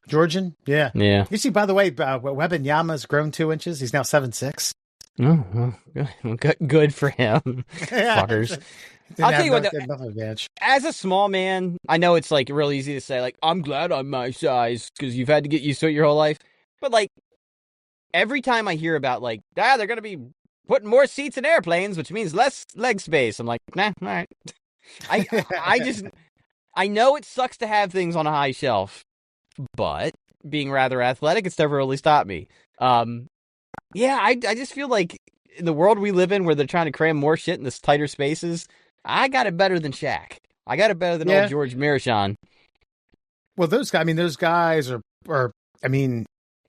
Georgian? Yeah. Yeah. You see, by the way, Wembanyama's grown 2 inches. He's now 7'6". Oh, good for him. Fuckers. I'll tell you what, as a small man, I know it's like real easy to say, like, I'm glad I'm my size because you've had to get used to it your whole life. But like, every time I hear about like, they're going to be putting more seats in airplanes, which means less leg space. I'm like, nah, all right. I know it sucks to have things on a high shelf, but being rather athletic, it's never really stopped me. Yeah, I just feel like in the world we live in where they're trying to cram more shit in this tighter spaces, I got it better than Shaq. I got it better than old George Marichon. Well, those guys are I mean,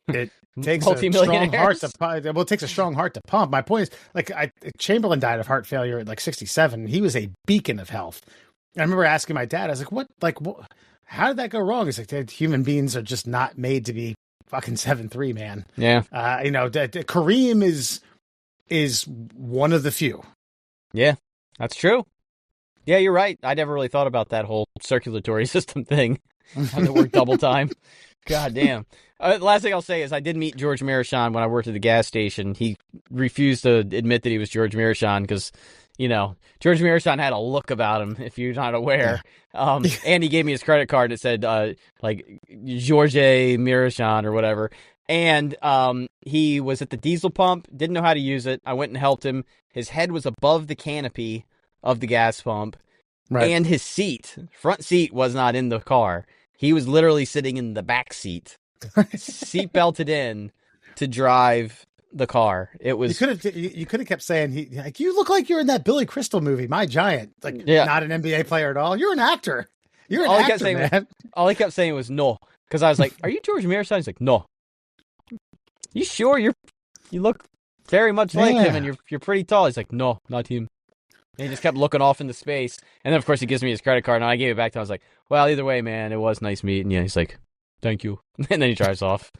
it takes a strong heart to pump. Well, it takes a strong heart to pump. My point is, like, Chamberlain died of heart failure at like 67. He was a beacon of health. I remember asking my dad, I was like, what, how did that go wrong? He's like, human beings are just not made to be fucking 7'3", man. Yeah. Kareem is one of the few. Yeah, that's true. Yeah, you're right. I never really thought about that whole circulatory system thing. How to work double time. God damn. Last thing I'll say is I did meet George Marichon when I worked at the gas station. He refused to admit that he was George Marichon because, George Marichon had a look about him, if you're not aware. And he gave me his credit card that said, George Marichon or whatever. And he was at the diesel pump, didn't know how to use it. I went and helped him. His head was above the canopy of the gas pump. Right. And his front seat was not in the car. He was literally sitting in the back seat, seat belted in to drive the car. It was you could have kept saying you look like you're in that Billy Crystal movie, My Giant. Like, not an NBA player at all. You're an actor. You're an actor, man. All he kept saying was no. Because I was like, "Are you George Ramirez?" He's like, "No." You sure? You look very much like him, and you're pretty tall. He's like, "No, not him." And he just kept looking off into space. And then, of course, he gives me his credit card, and I gave it back to him. I was like, "Well, either way, man, it was nice meeting you." He's like, "Thank you." And then he drives off.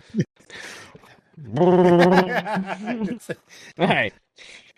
All right.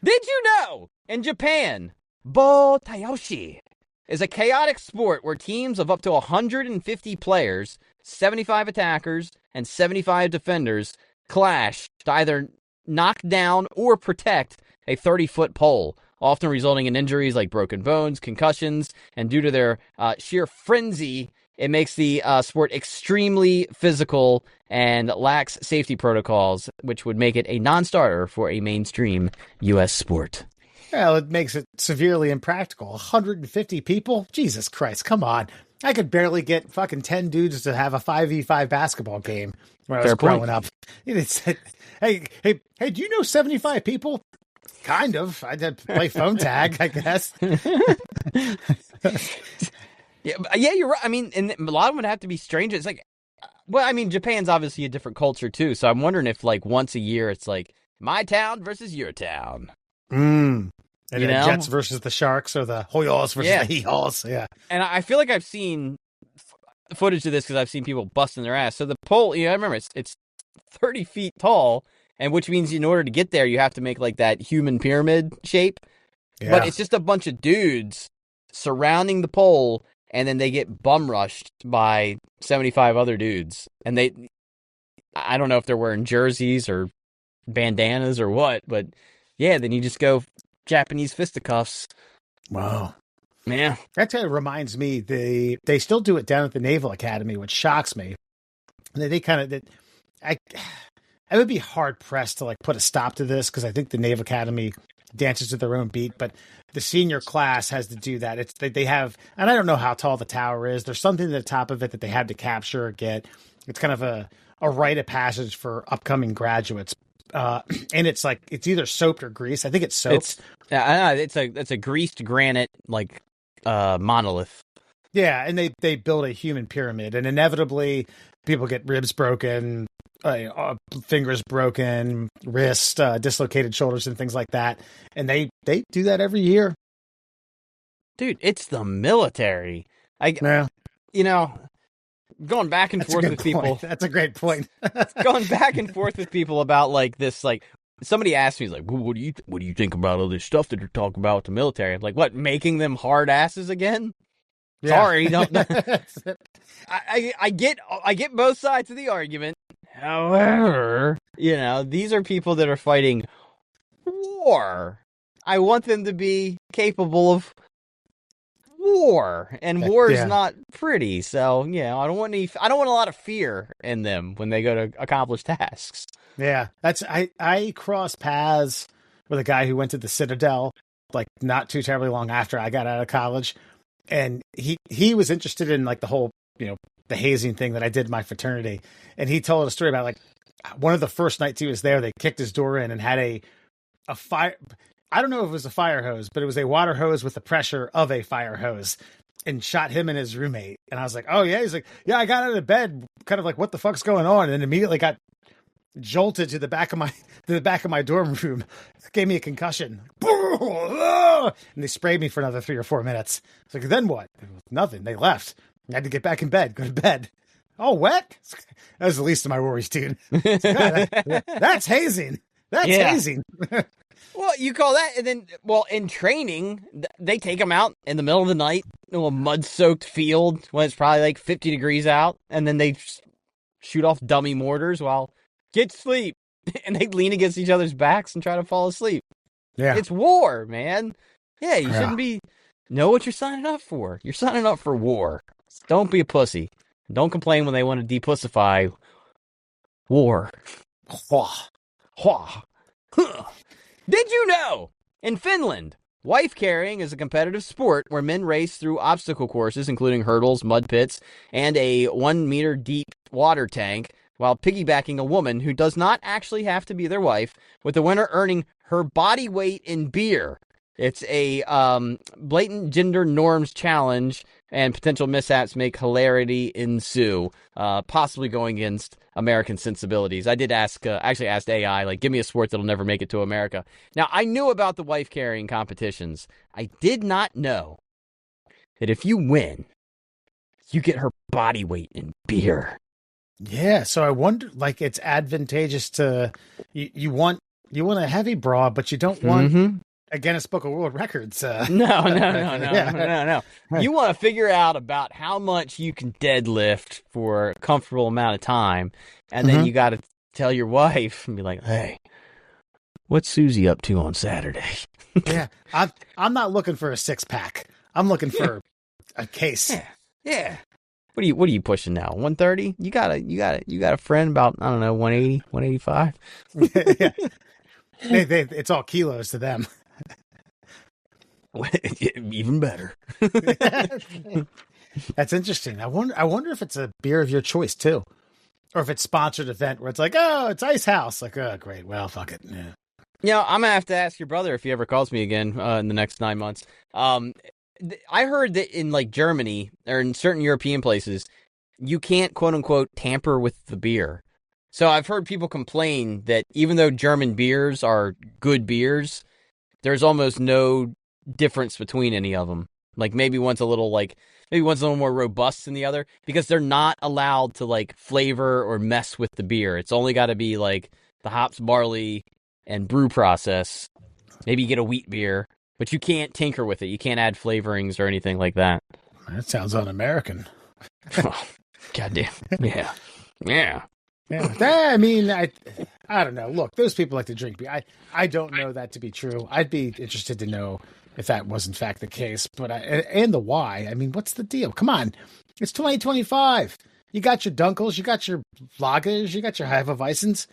Did you know in Japan, bo tayoshi is a chaotic sport where teams of up to 150 players, 75 attackers, and 75 defenders clash to either knock down or protect a 30-foot pole, often resulting in injuries like broken bones, concussions, and due to their sheer frenzy, it makes the sport extremely physical and lacks safety protocols, which would make it a non-starter for a mainstream U.S. sport. Well, it makes it severely impractical. 150 people? Jesus Christ, come on. I could barely get fucking 10 dudes to have a 5v5 basketball game when I was growing up. It's, hey, do you know 75 people? Kind of. I did play phone tag, I guess. Yeah, you're right. I mean, and a lot of them would have to be strangers. It's like, well, I mean, Japan's obviously a different culture too. So I'm wondering if, like, once a year, it's like my town versus your town. And you the know? Jets versus the Sharks, or the Hoyals versus the He-Hawls. Yeah. And I feel like I've seen footage of this because I've seen people busting their ass. So the pole, I remember it's 30 feet tall, and which means in order to get there, you have to make like that human pyramid shape. Yeah. But it's just a bunch of dudes surrounding the pole, and then they get bum rushed by 75 other dudes. And I don't know if they're wearing jerseys or bandanas or what, but yeah, then you just go Japanese fisticuffs. Wow. Yeah. That kind of reminds me, they still do it down at the Naval Academy, which shocks me. I would be hard pressed to like put a stop to this because I think the Naval Academy dances to their own beat, but the senior class has to do that. They have, and I don't know how tall the tower is. There's something at the top of it that they have to capture or get. It's kind of a rite of passage for upcoming graduates. And it's like, it's either soaped or greased. I think it's soaped. It's a greased granite, like, monolith. Yeah. And they build a human pyramid, and inevitably people get ribs broken, fingers broken, wrist, dislocated shoulders and things like that. And they do that every year. Dude, it's the military. Going back and forth with people. That's a great point. Going back and forth with people about like this, like somebody asked me, like, what do you think about all this stuff that you're talking about with the military? I'm like, what, making them hard asses again? Yeah. Sorry, don't. I get both sides of the argument. However, these are people that are fighting war. I want them to be capable of war, and war is not pretty. So, I don't want a lot of fear in them when they go to accomplish tasks. Yeah, I crossed paths with a guy who went to the Citadel, like not too terribly long after I got out of college, and he was interested in like the whole, the hazing thing that I did in my fraternity, and he told a story about like one of the first nights he was there, they kicked his door in and had a fire. I don't know if it was a fire hose, but it was a water hose with the pressure of a fire hose, and shot him and his roommate. And I was like, oh yeah. He's like, yeah, I got out of bed, kind of like, what the fuck's going on? And then immediately got jolted to the back of my dorm room. It gave me a concussion. And they sprayed me for another 3 or 4 minutes. It's like, then what? Nothing. They left. I had to get back in bed, go to bed. Oh, wet? That was the least of my worries, dude. That's hazing. That's hazing. Well, you call that, and then, in training, they take them out in the middle of the night in a mud-soaked field when it's probably like 50 degrees out, and then they shoot off dummy mortars while, get sleep, and they lean against each other's backs and try to fall asleep. Yeah. It's war, man. Yeah, you shouldn't know what you're signing up for. You're signing up for war. Don't be a pussy. Don't complain when they want to depussify war. Hwah. Hwah. Huh. Did you know, in Finland, wife carrying is a competitive sport where men race through obstacle courses, including hurdles, mud pits, and a 1 meter deep water tank, while piggybacking a woman who does not actually have to be their wife, with the winner earning her body weight in beer. It's a blatant gender norms challenge, and potential mishaps make hilarity ensue, possibly going against American sensibilities. I did actually asked AI, like, give me a sport that'll never make it to America. Now, I knew about the wife carrying competitions. I did not know that if you win, you get her body weight in beer. Yeah, so I wonder, like, it's advantageous to you want a heavy bra, but you don't want a Guinness Book of World Records. No. You want to figure out about how much you can deadlift for a comfortable amount of time, and then you got to tell your wife and be like, "Hey, what's Susie up to on Saturday?" Yeah, I'm not looking for a 6-pack. I'm looking for a case. Yeah. What are you pushing now? 130? You got a friend about, I don't know, 180, 185? Yeah. It's all kilos to them. Even better. That's interesting. I wonder if it's a beer of your choice too, or if it's sponsored event where it's like, oh, it's Ice House. Like, oh, great. Well, fuck it. Yeah. Yeah, I'm gonna have to ask your brother if he ever calls me again in the next 9 months. I heard that in like Germany or in certain European places, you can't quote unquote tamper with the beer. So I've heard people complain that even though German beers are good beers, there's almost no difference between any of them. Like maybe one's a little more robust than the other because they're not allowed to like flavor or mess with the beer. It's only got to be like the hops, barley, and brew process. Maybe you get a wheat beer. But you can't tinker with it. You can't add flavorings or anything like that. That sounds un-American. Goddamn. Yeah. I mean, I don't know. Look, those people like to drink beer. I don't know that to be true. I'd be interested to know if that was in fact the case. But and the why. I mean, what's the deal? Come on. It's 2025. You got your Dunkels. You got your Lagers. You got your Hefeweizens.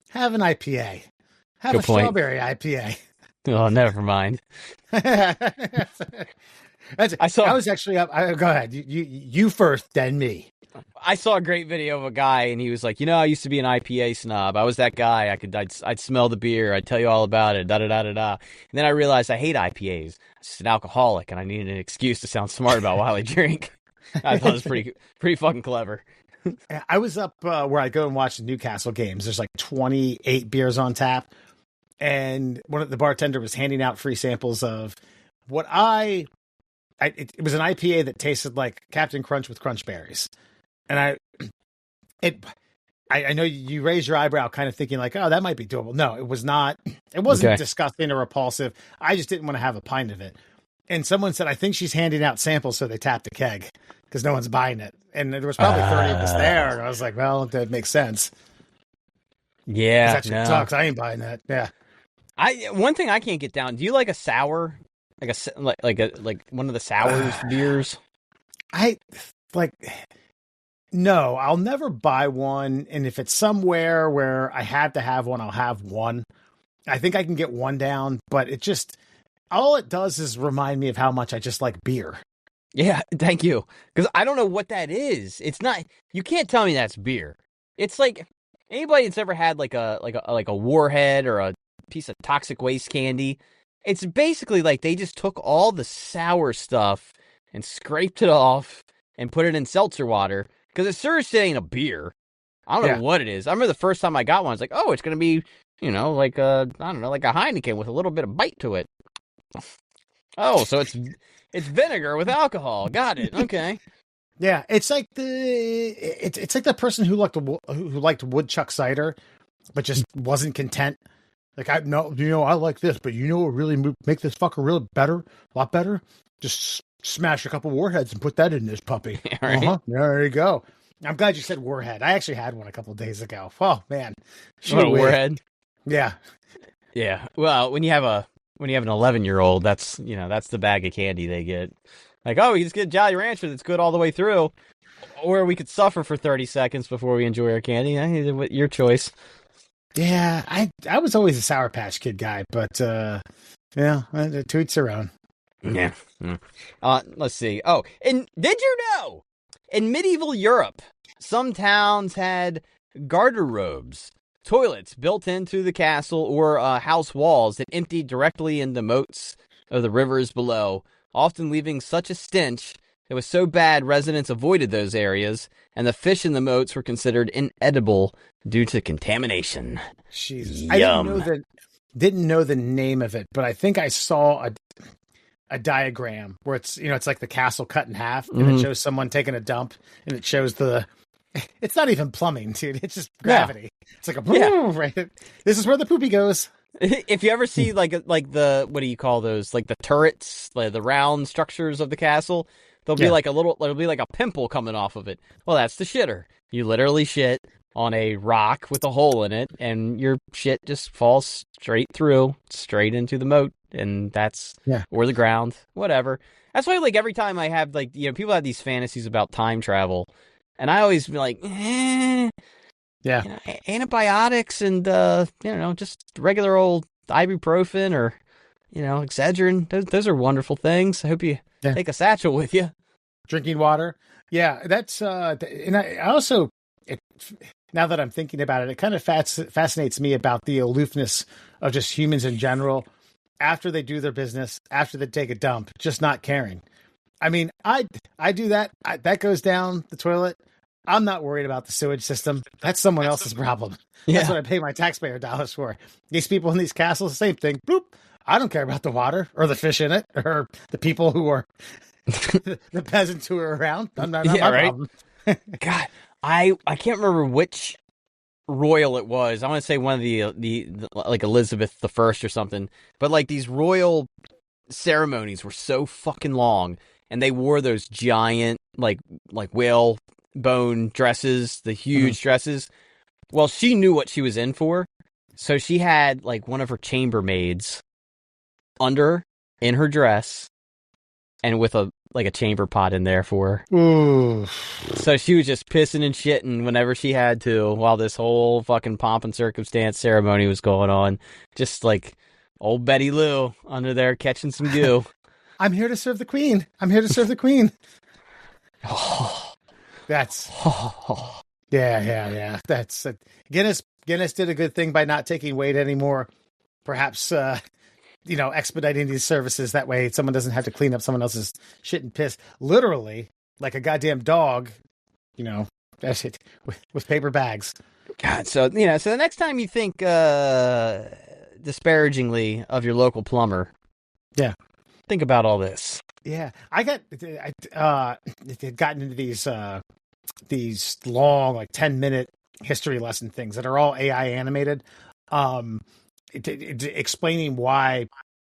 Have an IPA. Have a strawberry IPA. Oh, never mind. I was actually up. Go ahead. You first, then me. I saw a great video of a guy, and he was like, I used to be an IPA snob. I was that guy. I'd smell the beer. I'd tell you all about it. Da da da da da. And then I realized I hate IPAs. I'm just an alcoholic, and I needed an excuse to sound smart about while I drink. I thought it was pretty fucking clever. I was up where I go and watch the Newcastle games. There's like 28 beers on tap. And the bartender was handing out free samples of what it was an IPA that tasted like Captain Crunch with crunch berries. And I know you raised your eyebrow kind of thinking like, oh, that might be doable. No, it was not. It wasn't disgusting or repulsive. I just didn't want to have a pint of it. And someone said, I think she's handing out samples so they tapped the keg because no one's buying it. And there was probably 30 of us there. And I was like, well, that makes sense. Yeah. That shit sucks. I ain't buying that. Yeah. One thing I can't get down. Do you like a sour, like one of the sours beers? No, I'll never buy one. And if it's somewhere where I have to have one, I'll have one. I think I can get one down, but all it does is remind me of how much I just like beer. Yeah, thank you. Because I don't know what that is. It's not. You can't tell me that's beer. It's like anybody that's ever had like a Warhead or a piece of toxic waste candy. It's basically like they just took all the sour stuff and scraped it off and put it in seltzer water because it sure ain't a beer. I don't know what it is. I remember the first time I got one, I was like, oh, it's going to be, like a Heineken with a little bit of bite to it. Oh, so it's vinegar with alcohol. Got it. Okay. Yeah, it's like it's like the person who liked woodchuck cider, but just wasn't content. Like I like this, but what really make this fucker really better, a lot better? Just smash a couple warheads and put that in this puppy. Right. Yeah, there you go. I'm glad you said warhead. I actually had one a couple of days ago. Oh man, what a warhead. Yeah. Yeah. Well, when you have an 11-year-old, that's the bag of candy they get. Like, oh, you just get Jolly Rancher that's good all the way through, or we could suffer for 30 seconds before we enjoy our candy. Your choice. Yeah, I was always a Sour Patch Kid guy, but to each their own. Yeah. Let's see. Oh, and did you know in medieval Europe, some towns had garderobes, toilets built into the castle or house walls that emptied directly into moats of the rivers below, often leaving such a stench it was so bad residents avoided those areas, and the fish in the moats were considered inedible due to contamination. Jesus. Yum. I didn't know the name of it, but I think I saw a diagram where it's like the castle cut in half, and it shows someone taking a dump, and it shows it's not even plumbing, dude. It's just gravity. It's like right? This is where the poopy goes. If you ever see like the, what do you call those? Like the turrets, like the round structures of the castle, there'll be like a pimple coming off of it. Well, that's the shitter. You literally shit on a rock with a hole in it, and your shit just falls straight into the moat, and that's or the ground, whatever. That's why, like, every time I have, like, people have these fantasies about time travel, and I always be like, antibiotics and just regular old ibuprofen or Excedrin. Those are wonderful things. I hope you take a satchel with you. Drinking water. Yeah, that's and I also, now that I'm thinking about it, it kind of fascinates me about the aloofness of just humans in general after they do their business, after they take a dump, just not caring. I mean, I do that. That goes down the toilet. I'm not worried about the sewage system. That's someone else's problem. That's what I pay my taxpayer dollars for. These people in these castles, same thing. Boop. I don't care about the water or the fish in it or the people who are the peasants who are around. Not my problem. God, I can't remember which royal it was. I want to say one of the like Elizabeth the First or something. But like these royal ceremonies were so fucking long, and they wore those giant like whale bone dresses, the huge dresses. Well, she knew what she was in for, so she had like one of her chambermaids under in her dress, and with a chamber pot in there for her. Ooh. So she was just pissing and shitting whenever she had to, while this whole fucking pomp and circumstance ceremony was going on. Just like old Betty Lou under there catching some goo. I'm here to serve the queen. I'm here to serve the queen. That's yeah. That's Guinness did a good thing by not taking weight anymore. Perhaps expediting these services, that way someone doesn't have to clean up someone else's shit and piss, literally like a goddamn dog. That's it, with paper bags. God, so the next time you think disparagingly of your local plumber, think about all this. Yeah, I had gotten into these long, like 10-minute history lesson things that are all AI animated, explaining why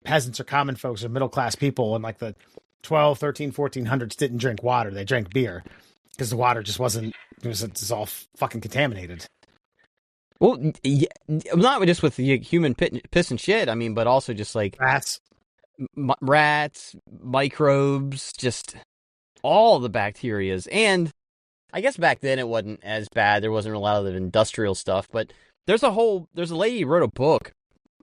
peasants or common folks or middle class people in like the 12, 13, 1400s didn't drink water; they drank beer because the water just wasn't. It was all fucking contaminated. Well, not just with the human piss and shit. I mean, but also just like rats, microbes, just all the bacterias. And I guess back then it wasn't as bad. There wasn't a lot of the industrial stuff, but there's a lady who wrote a book.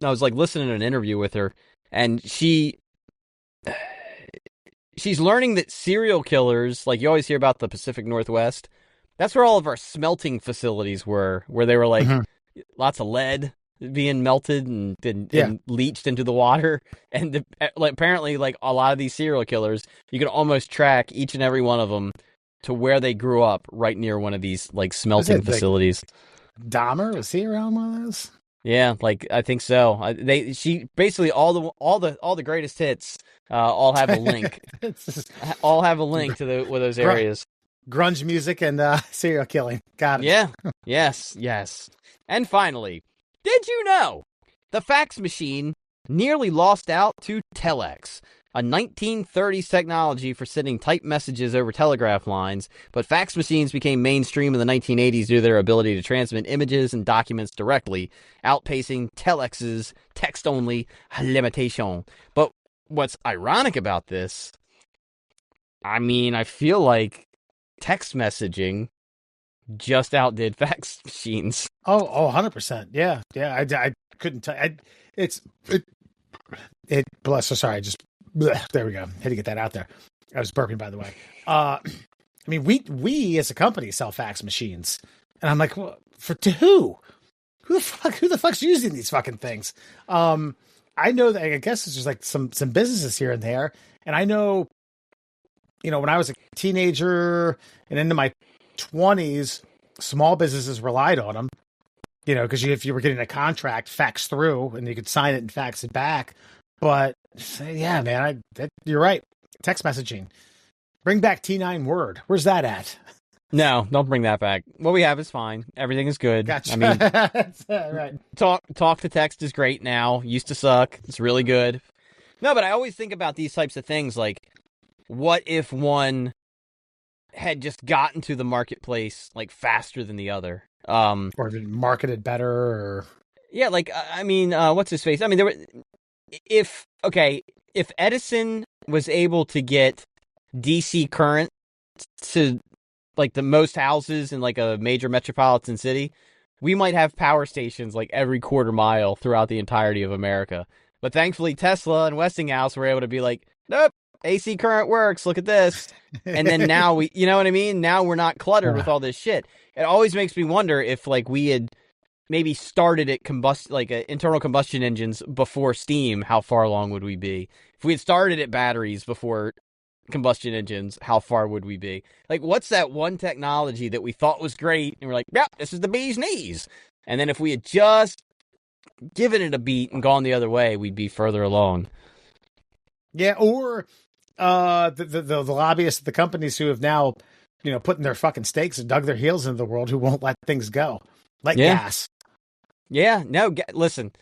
I was like listening to an interview with her, and she's learning that serial killers, like you always hear about the Pacific Northwest, that's where all of our smelting facilities were, where they were like lots of lead being melted and leached into the water. And apparently, like a lot of these serial killers, you can almost track each and every one of them to where they grew up, right near one of these like smelting facilities. Dahmer, was he around one of those? Yeah, like I think so. She basically all the greatest hits all have a link. All have a link to those areas. Grunge music and serial killing. Got it. Yeah. Yes. And finally, did you know the fax machine nearly lost out to telex, a 1930s technology for sending typed messages over telegraph lines, but fax machines became mainstream in the 1980s due to their ability to transmit images and documents directly, outpacing telex's text-only limitation. But what's ironic about this, I mean, I feel like text messaging just outdid fax machines. Oh, 100%. Yeah. I couldn't tell. Bless her. Sorry. There we go. Had to get that out there. I was burping, by the way. I mean, we as a company sell fax machines, and I'm like, well, to who? Who the fuck's using these fucking things? I know that I guess it's just like some businesses here and there, and I know, when I was a teenager and into my 20s, small businesses relied on them. Because if you were getting a contract faxed through and you could sign it and fax it back. But yeah, man, you're right. Text messaging. Bring back T9 Word. Where's that at? No, don't bring that back. What we have is fine. Everything is good. Gotcha. I mean, right. talk to text is great now. Used to suck. It's really good. No, but I always think about these types of things like, what if one had just gotten to the marketplace like faster than the other? Or marketed better, or yeah, like what's his face? I mean, if Edison was able to get DC current to like the most houses in like a major metropolitan city, we might have power stations like every quarter mile throughout the entirety of America. But thankfully, Tesla and Westinghouse were able to be like, nope, AC current works. Look at this. And then now you know what I mean? Now we're not cluttered with all this shit. It always makes me wonder if like we had maybe started at internal combustion engines before steam, how far along would we be? If we had started at batteries before combustion engines, how far would we be? Like, what's that one technology that we thought was great and we're like, yep, this is the bee's knees. And then if we had just given it a beat and gone the other way, we'd be further along. Yeah, or the lobbyists of the companies who have now, putting their fucking stakes and dug their heels into the world, who won't let things go, like gas. Yeah, no, listen,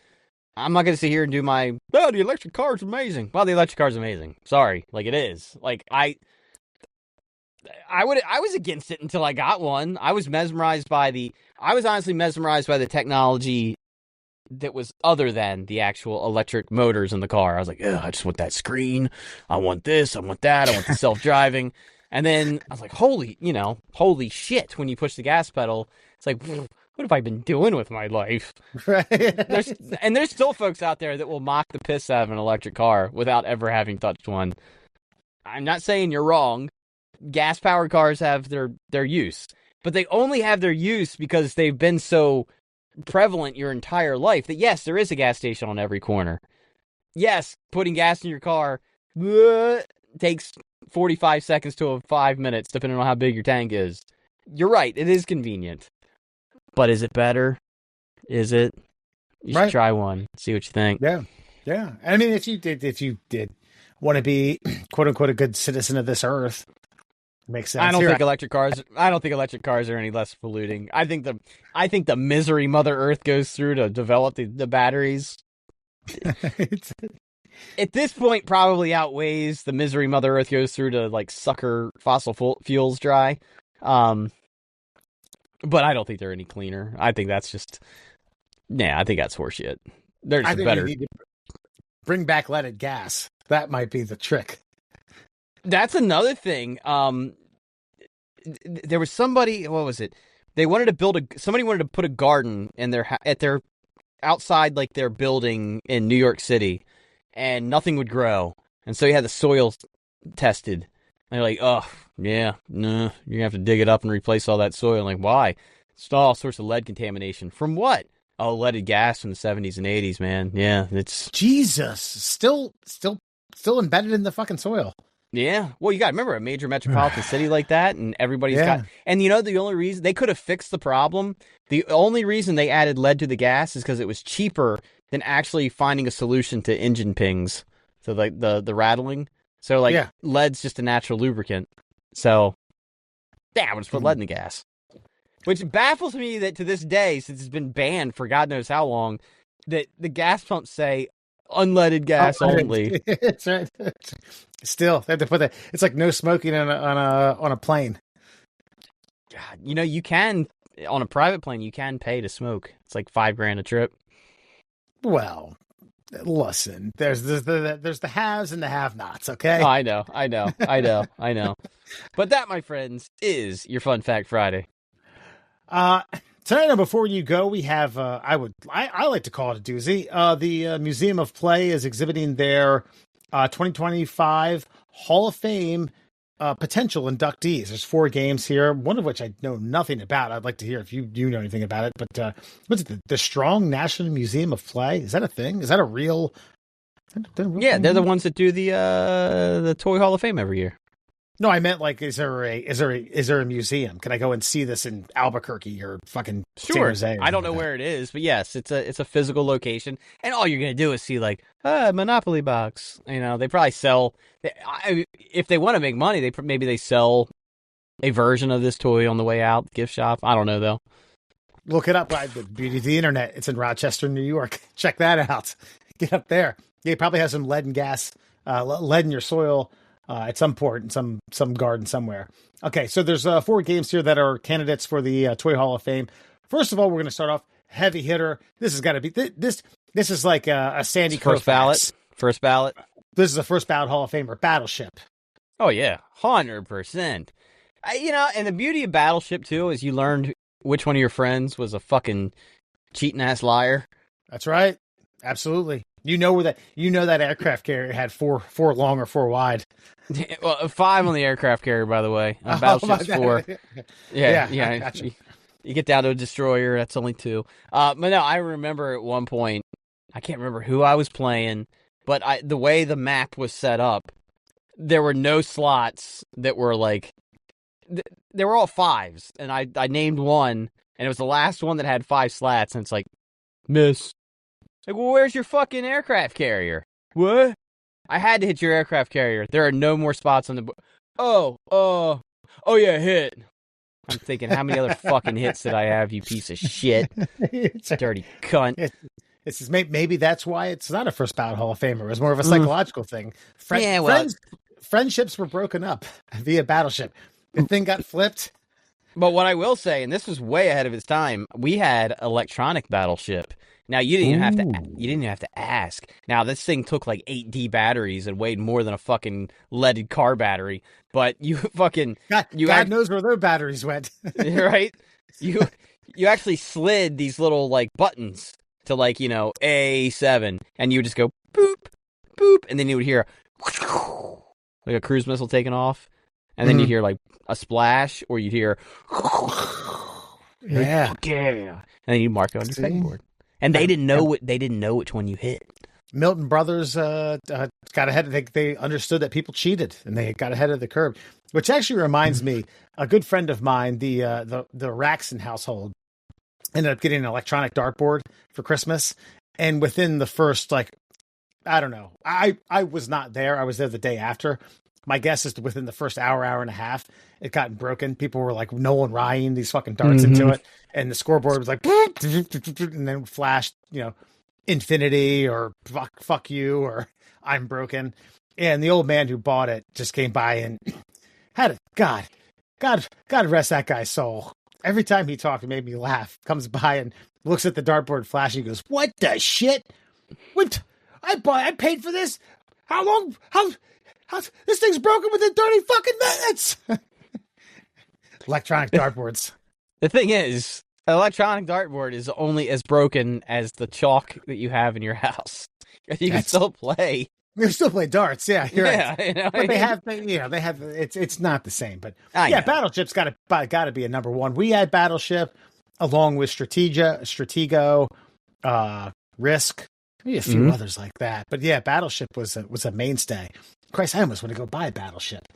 I'm not going to sit here and do the electric car is amazing. Well, the electric car is amazing. Sorry, like it is. Like I was against it until I got one. I was honestly mesmerized by the technology that was other than the actual electric motors in the car. I was like, I just want that screen. I want this. I want that. I want the self-driving. And then I was like, holy shit. When you push the gas pedal, it's like, what have I been doing with my life? Right. There's still folks out there that will mock the piss out of an electric car without ever having touched one. I'm not saying you're wrong. Gas-powered cars have their use, but they only have their use because they've been so prevalent your entire life that yes, there is a gas station on every corner. Yes, putting gas in your car takes 45 seconds to 5 minutes, depending on how big your tank is. You're right, it is convenient. But is it better? Is it? You should try one. See what you think. Yeah. Yeah. I mean, if you did want to be quote unquote a good citizen of this earth, makes sense. I don't think electric cars are any less polluting. I think the misery Mother Earth goes through to develop the batteries at this point probably outweighs the misery Mother Earth goes through to like sucker fossil fuels dry. But I don't think they're any cleaner. I think that's just I think that's horseshit. They're just better. We need to bring back leaded gas. That might be the trick. That's another thing. There was somebody. What was it? They wanted to somebody wanted to put a garden in at their outside, like their building in New York City, and nothing would grow. And so you had the soil tested. And they're like, oh yeah, no, you're gonna have to dig it up and replace all that soil. Like, why? It's all sorts of lead contamination. From what? Oh, leaded gas from the 70s and 80s, man. Yeah, it's Jesus. Still embedded in the fucking soil. Yeah. Well, you got to remember a major metropolitan city like that, and everybody's got. And the only reason they could have fixed the problem, the only reason they added lead to the gas is because it was cheaper than actually finding a solution to engine pings, so like the rattling. So lead's just a natural lubricant. So we'll just put lead in the gas, which baffles me that to this day, since it's been banned for God knows how long, that the gas pumps say unleaded gas only. It's right. Still, they have to put that. It's like no smoking on a plane. God, you can on a private plane. You can pay to smoke. It's like $5,000 a trip. Well, listen. There's the haves and the have-nots. Okay. Oh, I know. But that, my friends, is your Fun Fact Friday. Tonight, before you go, we have I like to call it a doozy. The Museum of Play is exhibiting their 2025 Hall of Fame potential inductees. There's 4 games here, one of which I know nothing about. I'd like to hear if you do know anything about it. But what's it? The Strong National Museum of Play? Is that a thing? Is that a real Yeah, they're the ones that do the Toy Hall of Fame every year. No, I meant like, is there a museum? Can I go and see this in Albuquerque or fucking San Sure. Jose? I don't know where it is, but yes, it's a physical location, and all you're gonna do is see like Monopoly box. You know, they probably sell. If they want to make money, maybe they sell a version of this toy on the way out, gift shop. I don't know though. Look it up. The beauty of the internet. It's in Rochester, New York. Check that out. Get up there. Yeah, you probably have some lead and gas, lead in your soil. At some port in some garden somewhere. Okay, so there's 4 games here that are candidates for the Toy Hall of Fame. First of all, we're going to start off heavy hitter. This has got to be this is like a Sandy First ballot. First ballot. This is a first ballot Hall of Famer, Battleship. Oh yeah, 100%. And the beauty of Battleship too is you learned which one of your friends was a fucking cheating ass liar. That's right. Absolutely. You know that aircraft carrier had 4 long or 4 wide. Well, 5 on the aircraft carrier, by the way. Battleship's 4. Yeah. Gotcha. You get down to a destroyer, that's only 2. But no, I remember at one point, I can't remember who I was playing, but the way the map was set up, there were no slots that were like, they were all 5s, and I named one, and it was the last one that had 5 slats, and it's like, miss. Like, well, where's your fucking aircraft carrier? What? I had to hit your aircraft carrier. There are no more spots on the board. Oh, yeah, hit. I'm thinking, how many other fucking hits did I have, you piece of shit? Dirty cunt. It's just, maybe that's why it's not a first ballot Hall of Famer. It was more of a psychological thing. Friendships were broken up via Battleship. The thing got flipped. But what I will say, and this was way ahead of its time, we had electronic Battleship. Now you didn't even have to ask. Now this thing took like 8D batteries and weighed more than a fucking leaded car battery. But you fucking God knows where their batteries went, right? You actually slid these little like buttons to like A7, and you would just go boop boop, and then you would hear like a cruise missile taking off, and then you'd hear like a splash, or you'd hear yeah, and then you mark it on your pegboard. And they didn't know which one you hit. Milton Brothers got ahead. They understood that people cheated, and they got ahead of the curve. Which actually reminds me, a good friend of mine, the Raxon household, ended up getting an electronic dartboard for Christmas. And within the first, I don't know, I was not there. I was there the day after. My guess is within the first hour and a half, it got broken. People were like Nolan Ryan these fucking darts into it, and the scoreboard was like, and then flashed, infinity or fuck you or I'm broken. And the old man who bought it just came by and had it. God rest that guy's soul. Every time he talked, it made me laugh. Comes by and looks at the dartboard flash. And he goes, "What the shit? What? I paid for this. How long? How this thing's broken within 30 fucking minutes." Electronic dartboards. The thing is, an electronic dartboard is only as broken as the chalk that you have in your house. You can still play. You can still play darts, yeah. You're right. But they have. It's not the same. But Battleship's got to be a number one. We had Battleship along with Stratego, Risk, maybe a few others like that. But yeah, Battleship was a mainstay. Christ, I almost want to go buy Battleship.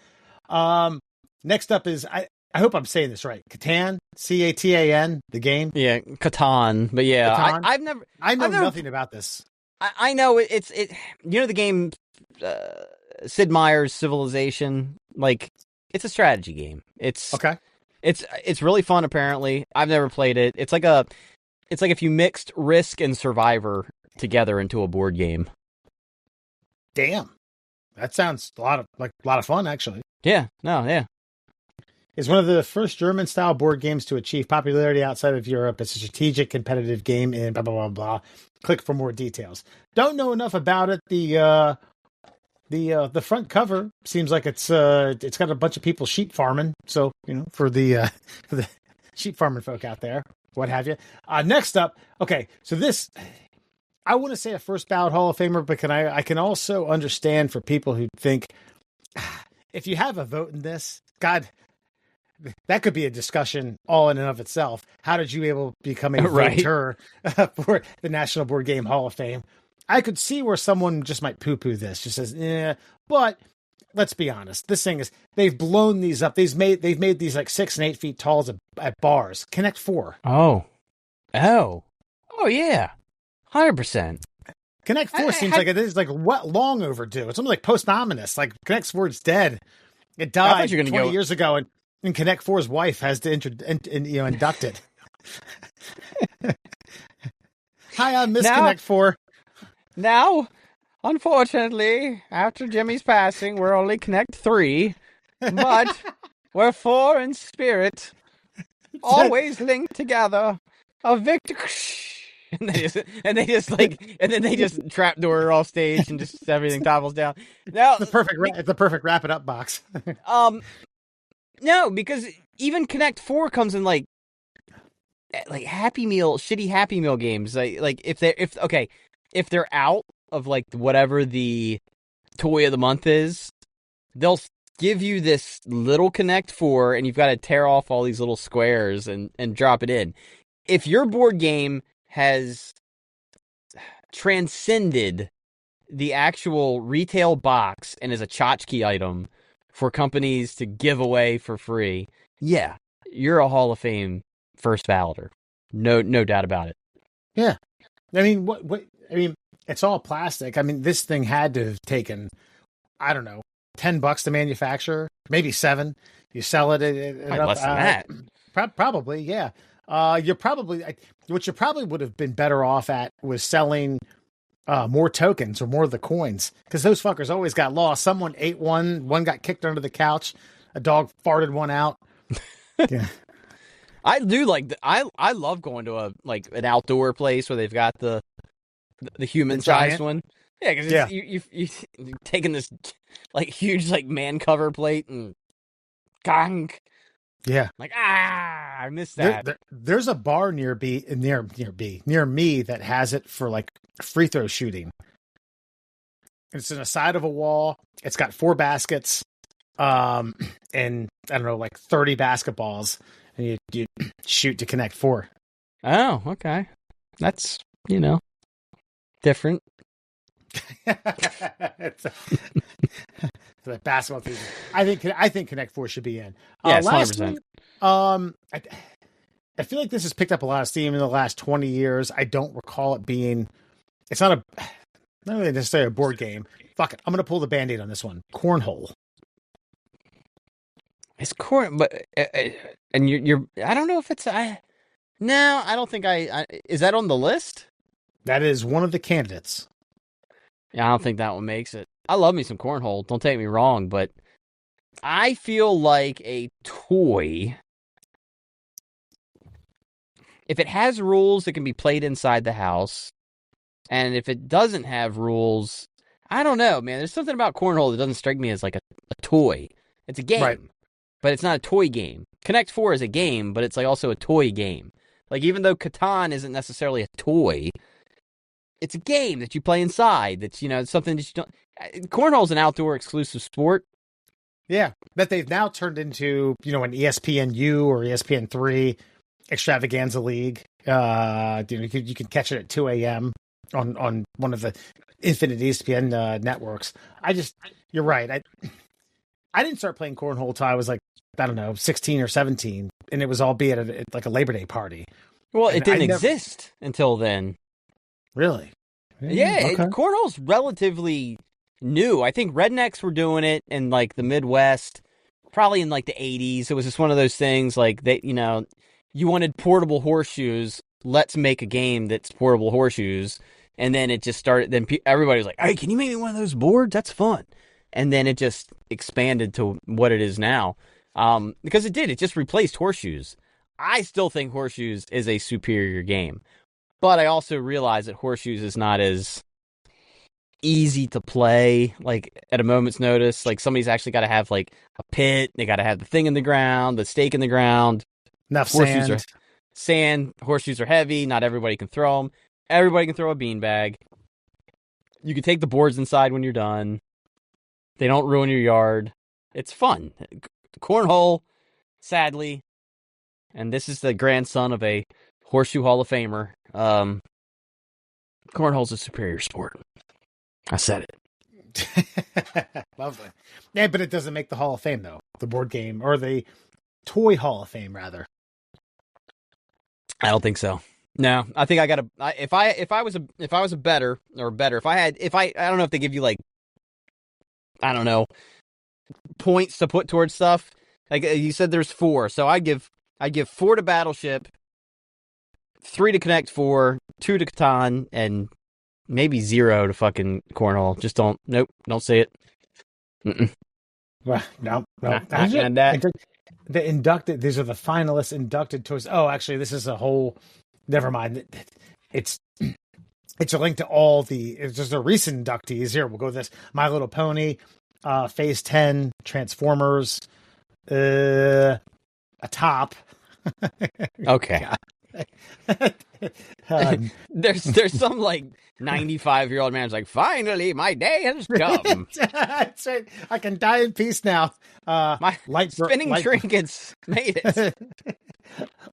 Next up is I hope I'm saying this right. Catan, Catan, the game. Yeah, Catan. But yeah, Catan? I know nothing about this. I know it's the game Sid Meier's Civilization. Like, it's a strategy game. It's okay. It's really fun. Apparently, I've never played it. It's like if you mixed Risk and Survivor together into a board game. Damn, that sounds a lot of fun, actually. Yeah. No. Yeah. It's one of the first German-style board games to achieve popularity outside of Europe. It's a strategic, competitive game in blah, blah, blah, blah. Click for more details. Don't know enough about it. The front cover seems like it's got a bunch of people sheep farming. So, for the sheep farming folk out there, what have you. Next up, okay, so this, I want to say a first ballot Hall of Famer, but I can also understand for people who think, if you have a vote in this, God, that could be a discussion all in and of itself. How did you become a voter for the National Board Game Hall of Fame? I could see where someone just might poo-poo this, just says, yeah. But let's be honest. This thing is, they've blown these up. They've made these like 6 and 8 feet tall at bars. Connect 4. Oh, yeah, 100%. Connect 4 seems like it is like what long overdue. It's almost like post-ominous. Like Connect 4 is dead. It died 20 years ago, and Connect 4's wife has to induct it. Hi, I'm Miss Connect 4. Now, unfortunately, after Jimmy's passing, we're only Connect 3, but we're 4 in spirit, always linked together. A victor. And they just trapdoor her off stage and just everything topples down. Now it's the perfect wrap it up box. No, because even Connect 4 comes in like shitty Happy Meal games. Like if they're out of like whatever the toy of the month is, they'll give you this little Connect 4 and you've got to tear off all these little squares and drop it in. If your board game has transcended the actual retail box and is a tchotchke item for companies to give away for free, yeah, you're a Hall of Fame first balloter. No doubt about it. Yeah. I mean, it's all plastic. I mean, this thing had to have taken, I don't know, $10 to manufacture, maybe 7. You sell it less than that. Probably, yeah. What you probably would have been better off at was selling more tokens or more of the coins, because those fuckers always got lost. Someone ate one got kicked under the couch, a dog farted one out. Yeah. I do like I love going to an outdoor place where they've got the human sized one. Yeah, because you're taking this like huge like man cover plate and gong. Yeah. I missed that. There's a bar near me that has it for like free throw shooting. It's in the side of a wall. It's got 4 baskets, and I don't know, like 30 basketballs, and you shoot to Connect 4. Oh, okay. That's, different. It's a basketball season. I think Connect 4 should be in. Yes, 100%. I feel like this has picked up a lot of steam in the last 20 years. I don't recall it being. It's not really necessarily a board game. Fuck it, I'm gonna pull the Band-Aid on this one. Cornhole. It's but and you're. I don't know if it's. No, I don't think is that on the list? That is one of the candidates. Yeah, I don't think that one makes it. I love me some cornhole. Don't take me wrong, but I feel like a toy, if it has rules that can be played inside the house, and if it doesn't have rules, I don't know, man. There's something about cornhole that doesn't strike me as like a toy. It's a game, right, but it's not a toy game. Connect 4 is a game, but it's like also a toy game. Like, even though Catan isn't necessarily a toy, it's a game that you play inside. That's, it's something that you don't. Cornhole's an outdoor exclusive sport. Yeah, that they've now turned into, an ESPNU or ESPN3 extravaganza league. You can catch it at 2 a.m. on one of the infinite ESPN networks. You're right. I didn't start playing cornhole until I was like, I don't know, 16 or 17, and it was albeit at like a Labor Day party. Well, it didn't exist until then. Really? Yeah, okay. Cornhole's relatively new. I think rednecks were doing it in like the Midwest, probably in like the 80s. It was just one of those things like that, you wanted portable horseshoes. Let's make a game that's portable horseshoes. And then it just started. Then everybody was like, "Hey, can you make me one of those boards? That's fun." And then it just expanded to what it is now. Because it just replaced horseshoes. I still think horseshoes is a superior game. But I also realize that horseshoes is not as easy to play, like, at a moment's notice. Like, somebody's actually got to have, like, a pit. They got to have the thing in the ground, the stake in the ground. Enough sand. Horseshoes are heavy. Not everybody can throw them. Everybody can throw a beanbag. You can take the boards inside when you're done. They don't ruin your yard. It's fun. Cornhole, sadly, and this is the grandson of a Horseshoe Hall of Famer, Cornhole's a superior sport. I said it. Lovely. Yeah, but it doesn't make the Hall of Fame though. The board game or the toy Hall of Fame rather. I don't think so. No, I think I got to. If I was a bettor or better, I don't know if they give you like, I don't know, points to put towards stuff. Like you said, there's 4, so I give 4 to Battleship, 3 to Connect 4, 2 to Catan, and maybe 0 to fucking Cornhole. Just don't say it. Mm-mm. Well, no. And that. The inducted. These are the finalists inducted towards. Oh, actually, this is a whole. Never mind. It's a link to all the. It's just the recent inductees. Here, we'll go with this: My Little Pony, Phase 10, Transformers, a top. Okay. There's some like 95-year-old man who's like, finally, my day has come. That's right. I can die in peace now. My spinning trinkets made it.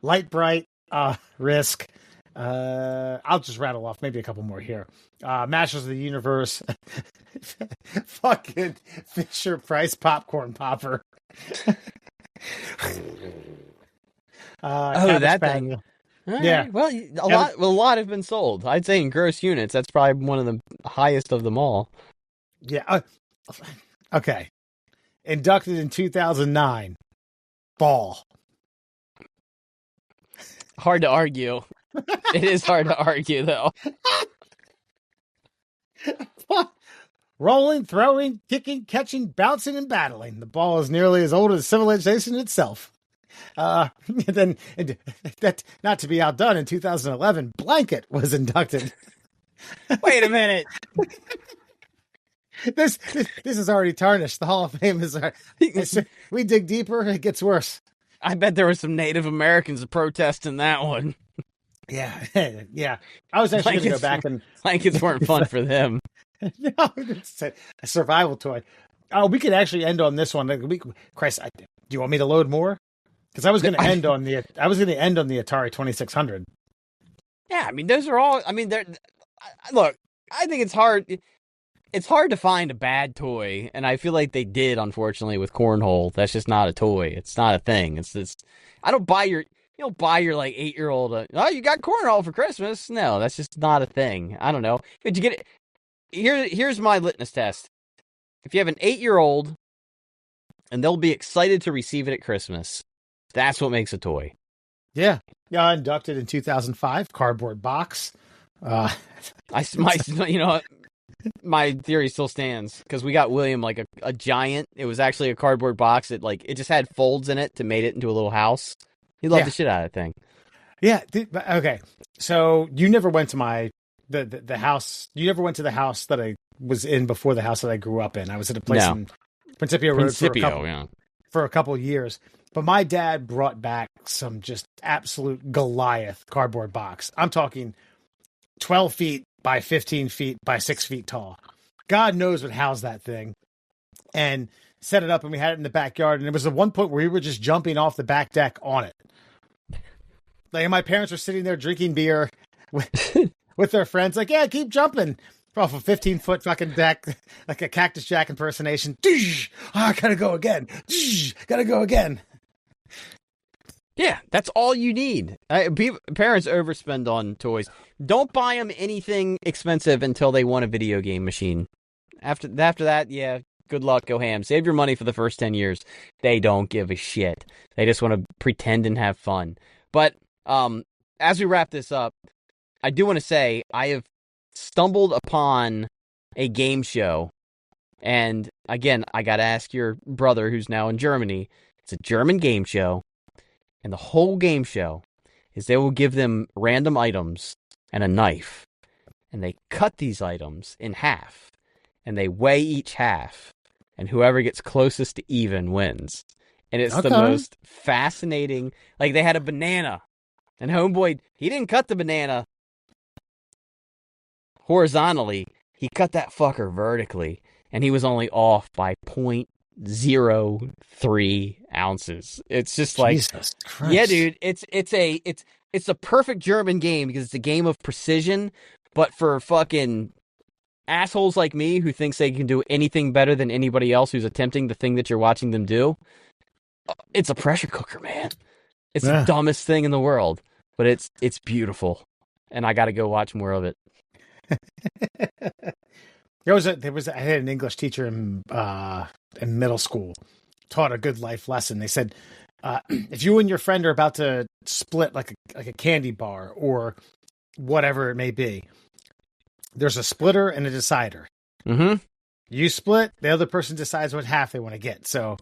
Light Bright, Risk. I'll just rattle off maybe a couple more here. Masters of the Universe. Fucking Fisher Price popcorn popper. That thing. Yeah. Right. Well, a lot have been sold. I'd say in gross units, that's probably one of the highest of them all. Yeah. Okay. Inducted in 2009. Ball. Hard to argue. It is hard to argue, though. Rolling, throwing, kicking, catching, bouncing, and battling. The ball is nearly as old as civilization itself. Then, that not to be outdone, in 2011, Blanket was inducted. Wait a minute. This is already tarnished. The Hall of Fame is. We dig deeper, it gets worse. I bet there were some Native Americans protesting that one. Yeah, yeah. I was actually going to go back and blankets weren't fun for them. No, it's a survival toy. Oh, we could actually end on this one. Christ, do you want me to load more? Because I was going to end on the Atari 2600. Yeah, I mean those are all. I mean, look. I think it's hard. It's hard to find a bad toy, and I feel like they did, unfortunately, with Cornhole. That's just not a toy. It's not a thing. It's I don't buy your. You don't buy your like 8-year-old. Oh, you got Cornhole for Christmas? No, that's just not a thing. I don't know. Did you get it? Here's my litmus test. If you have an 8-year-old, and they'll be excited to receive it at Christmas, that's what makes a toy. Yeah. Inducted in 2005, cardboard box. My theory still stands because we got William like a giant. It was actually a cardboard box. It just had folds in it to make it into a little house. He loved the shit out of that thing. Yeah. Okay. So you never went to the house. You never went to the house that I was in before the house that I grew up in. I was at a place in Principio Road for a couple of years. But my dad brought back some just absolute Goliath cardboard box. I'm talking 12 feet by 15 feet by 6 feet tall. God knows what housed that thing. And set it up, and we had it in the backyard. And there was at one point where we were just jumping off the back deck on it. Like, my parents were sitting there drinking beer with their friends. Like, yeah, keep jumping off a 15-foot fucking deck, like a Cactus Jack impersonation. I gotta go again. Gotta go again. Yeah, that's all you need. Parents overspend on toys. Don't buy them anything expensive until they want a video game machine. After that, yeah, good luck, go ham. Save your money for the first 10 years. They don't give a shit. They just want to pretend and have fun. But as we wrap this up, I do want to say I have stumbled upon a game show. And again, I got to ask your brother who's now in Germany. It's a German game show. And the whole game show is they will give them random items and a knife. And they cut these items in half. And they weigh each half. And whoever gets closest to even wins. And it's the most fascinating. Like, they had a banana. And homeboy, he didn't cut the banana horizontally. He cut that fucker vertically. And he was only off by 0.03 ounces. It's just like, Jesus Christ. Yeah, dude. It's a perfect German game because it's a game of precision, But for fucking assholes like me who thinks they can do anything better than anybody else who's attempting the thing that you're watching them do, it's a pressure cooker, man. It's the dumbest thing in the world, but it's beautiful, and I got to go watch more of it. I had an English teacher in middle school, taught a good life lesson. They said, if you and your friend are about to split like a candy bar or whatever it may be, there's a splitter and a decider. Mm-hmm. You split, the other person decides what half they want to get. So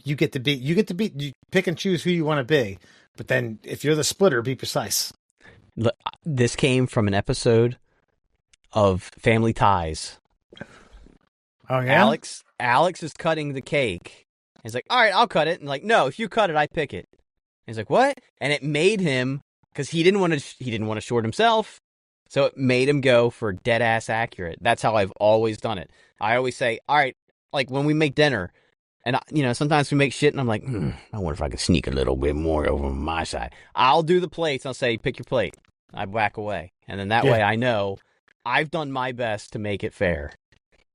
you get to be, you pick and choose who you want to be. But then if you're the splitter, be precise. This came from an episode of Family Ties. Oh yeah, Alex is cutting the cake. He's like, all right, I'll cut it. And like, no, if you cut it, I pick it. He's like, what? And it made him, because he didn't want to short himself. So it made him go for dead ass accurate. That's how I've always done it. I always say, all right, like when we make dinner, and sometimes we make shit, and I'm like, I wonder if I can sneak a little bit more over on my side. I'll do the plates. I'll say, pick your plate. I whack away, and then that way I know I've done my best to make it fair.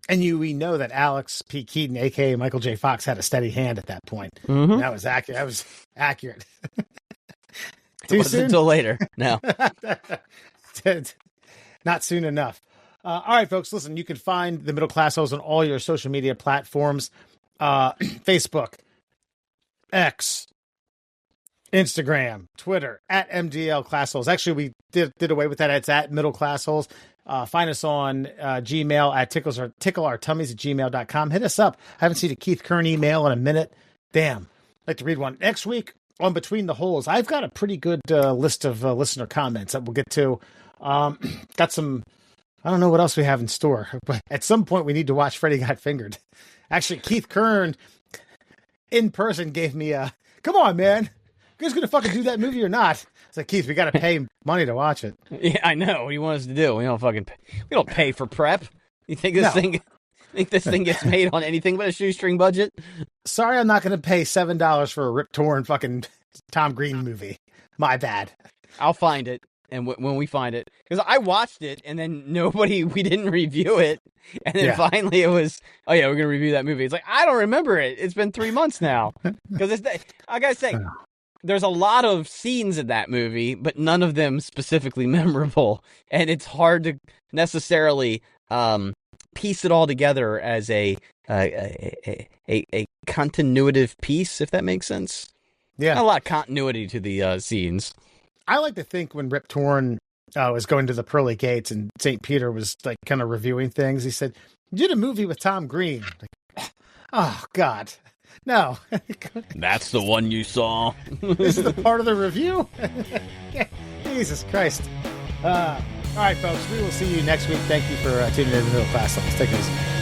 And we know that Alex P. Keaton, a.k.a. Michael J. Fox, had a steady hand at that point. Mm-hmm. That was accurate. It wasn't until later. No. Not soon enough. All right, folks, listen, you can find the Middle Class Holes on all your social media platforms. Facebook, X, Instagram, Twitter, at MDL Class Holes. Actually, we did away with that. It's at Middle Class Holes. Find us on Gmail at tickleourtummies@gmail.com. Hit us up. I haven't seen a Keith Kern email in a minute. Damn. I'd like to read one. Next week on Between the Holes, I've got a pretty good list of listener comments that we'll get to. Got some, I don't know what else we have in store, but at some point we need to watch Freddy Got Fingered. Actually, Keith Kern in person gave me a, come on, man. You guys going to fucking do that movie or not? It's like, Keith, we got to pay money to watch it. Yeah, I know. What do you want us to do? We don't pay for prep. You think this thing gets made on anything but a shoestring budget? Sorry, I'm not going to pay $7 for a Rip Torn fucking Tom Green movie. My bad. I'll find it. And when we find it, because I watched it and then we didn't review it. And then finally it was, oh yeah, we're going to review that movie. It's like, I don't remember it. It's been 3 months now. Because I got to say, there's a lot of scenes in that movie, but none of them specifically memorable. And it's hard to necessarily piece it all together as a continuative piece, if that makes sense. Yeah. Not a lot of continuity to the scenes. I like to think when Rip Torn was going to the pearly gates and St. Peter was like kind of reviewing things, he said, "You did a movie with Tom Green." Like, oh God, no. That's the one you saw. This is the part of the review. Jesus Christ. All right, folks, we will see you next week. Thank you for tuning in to Middle Class Holes. Take it easy.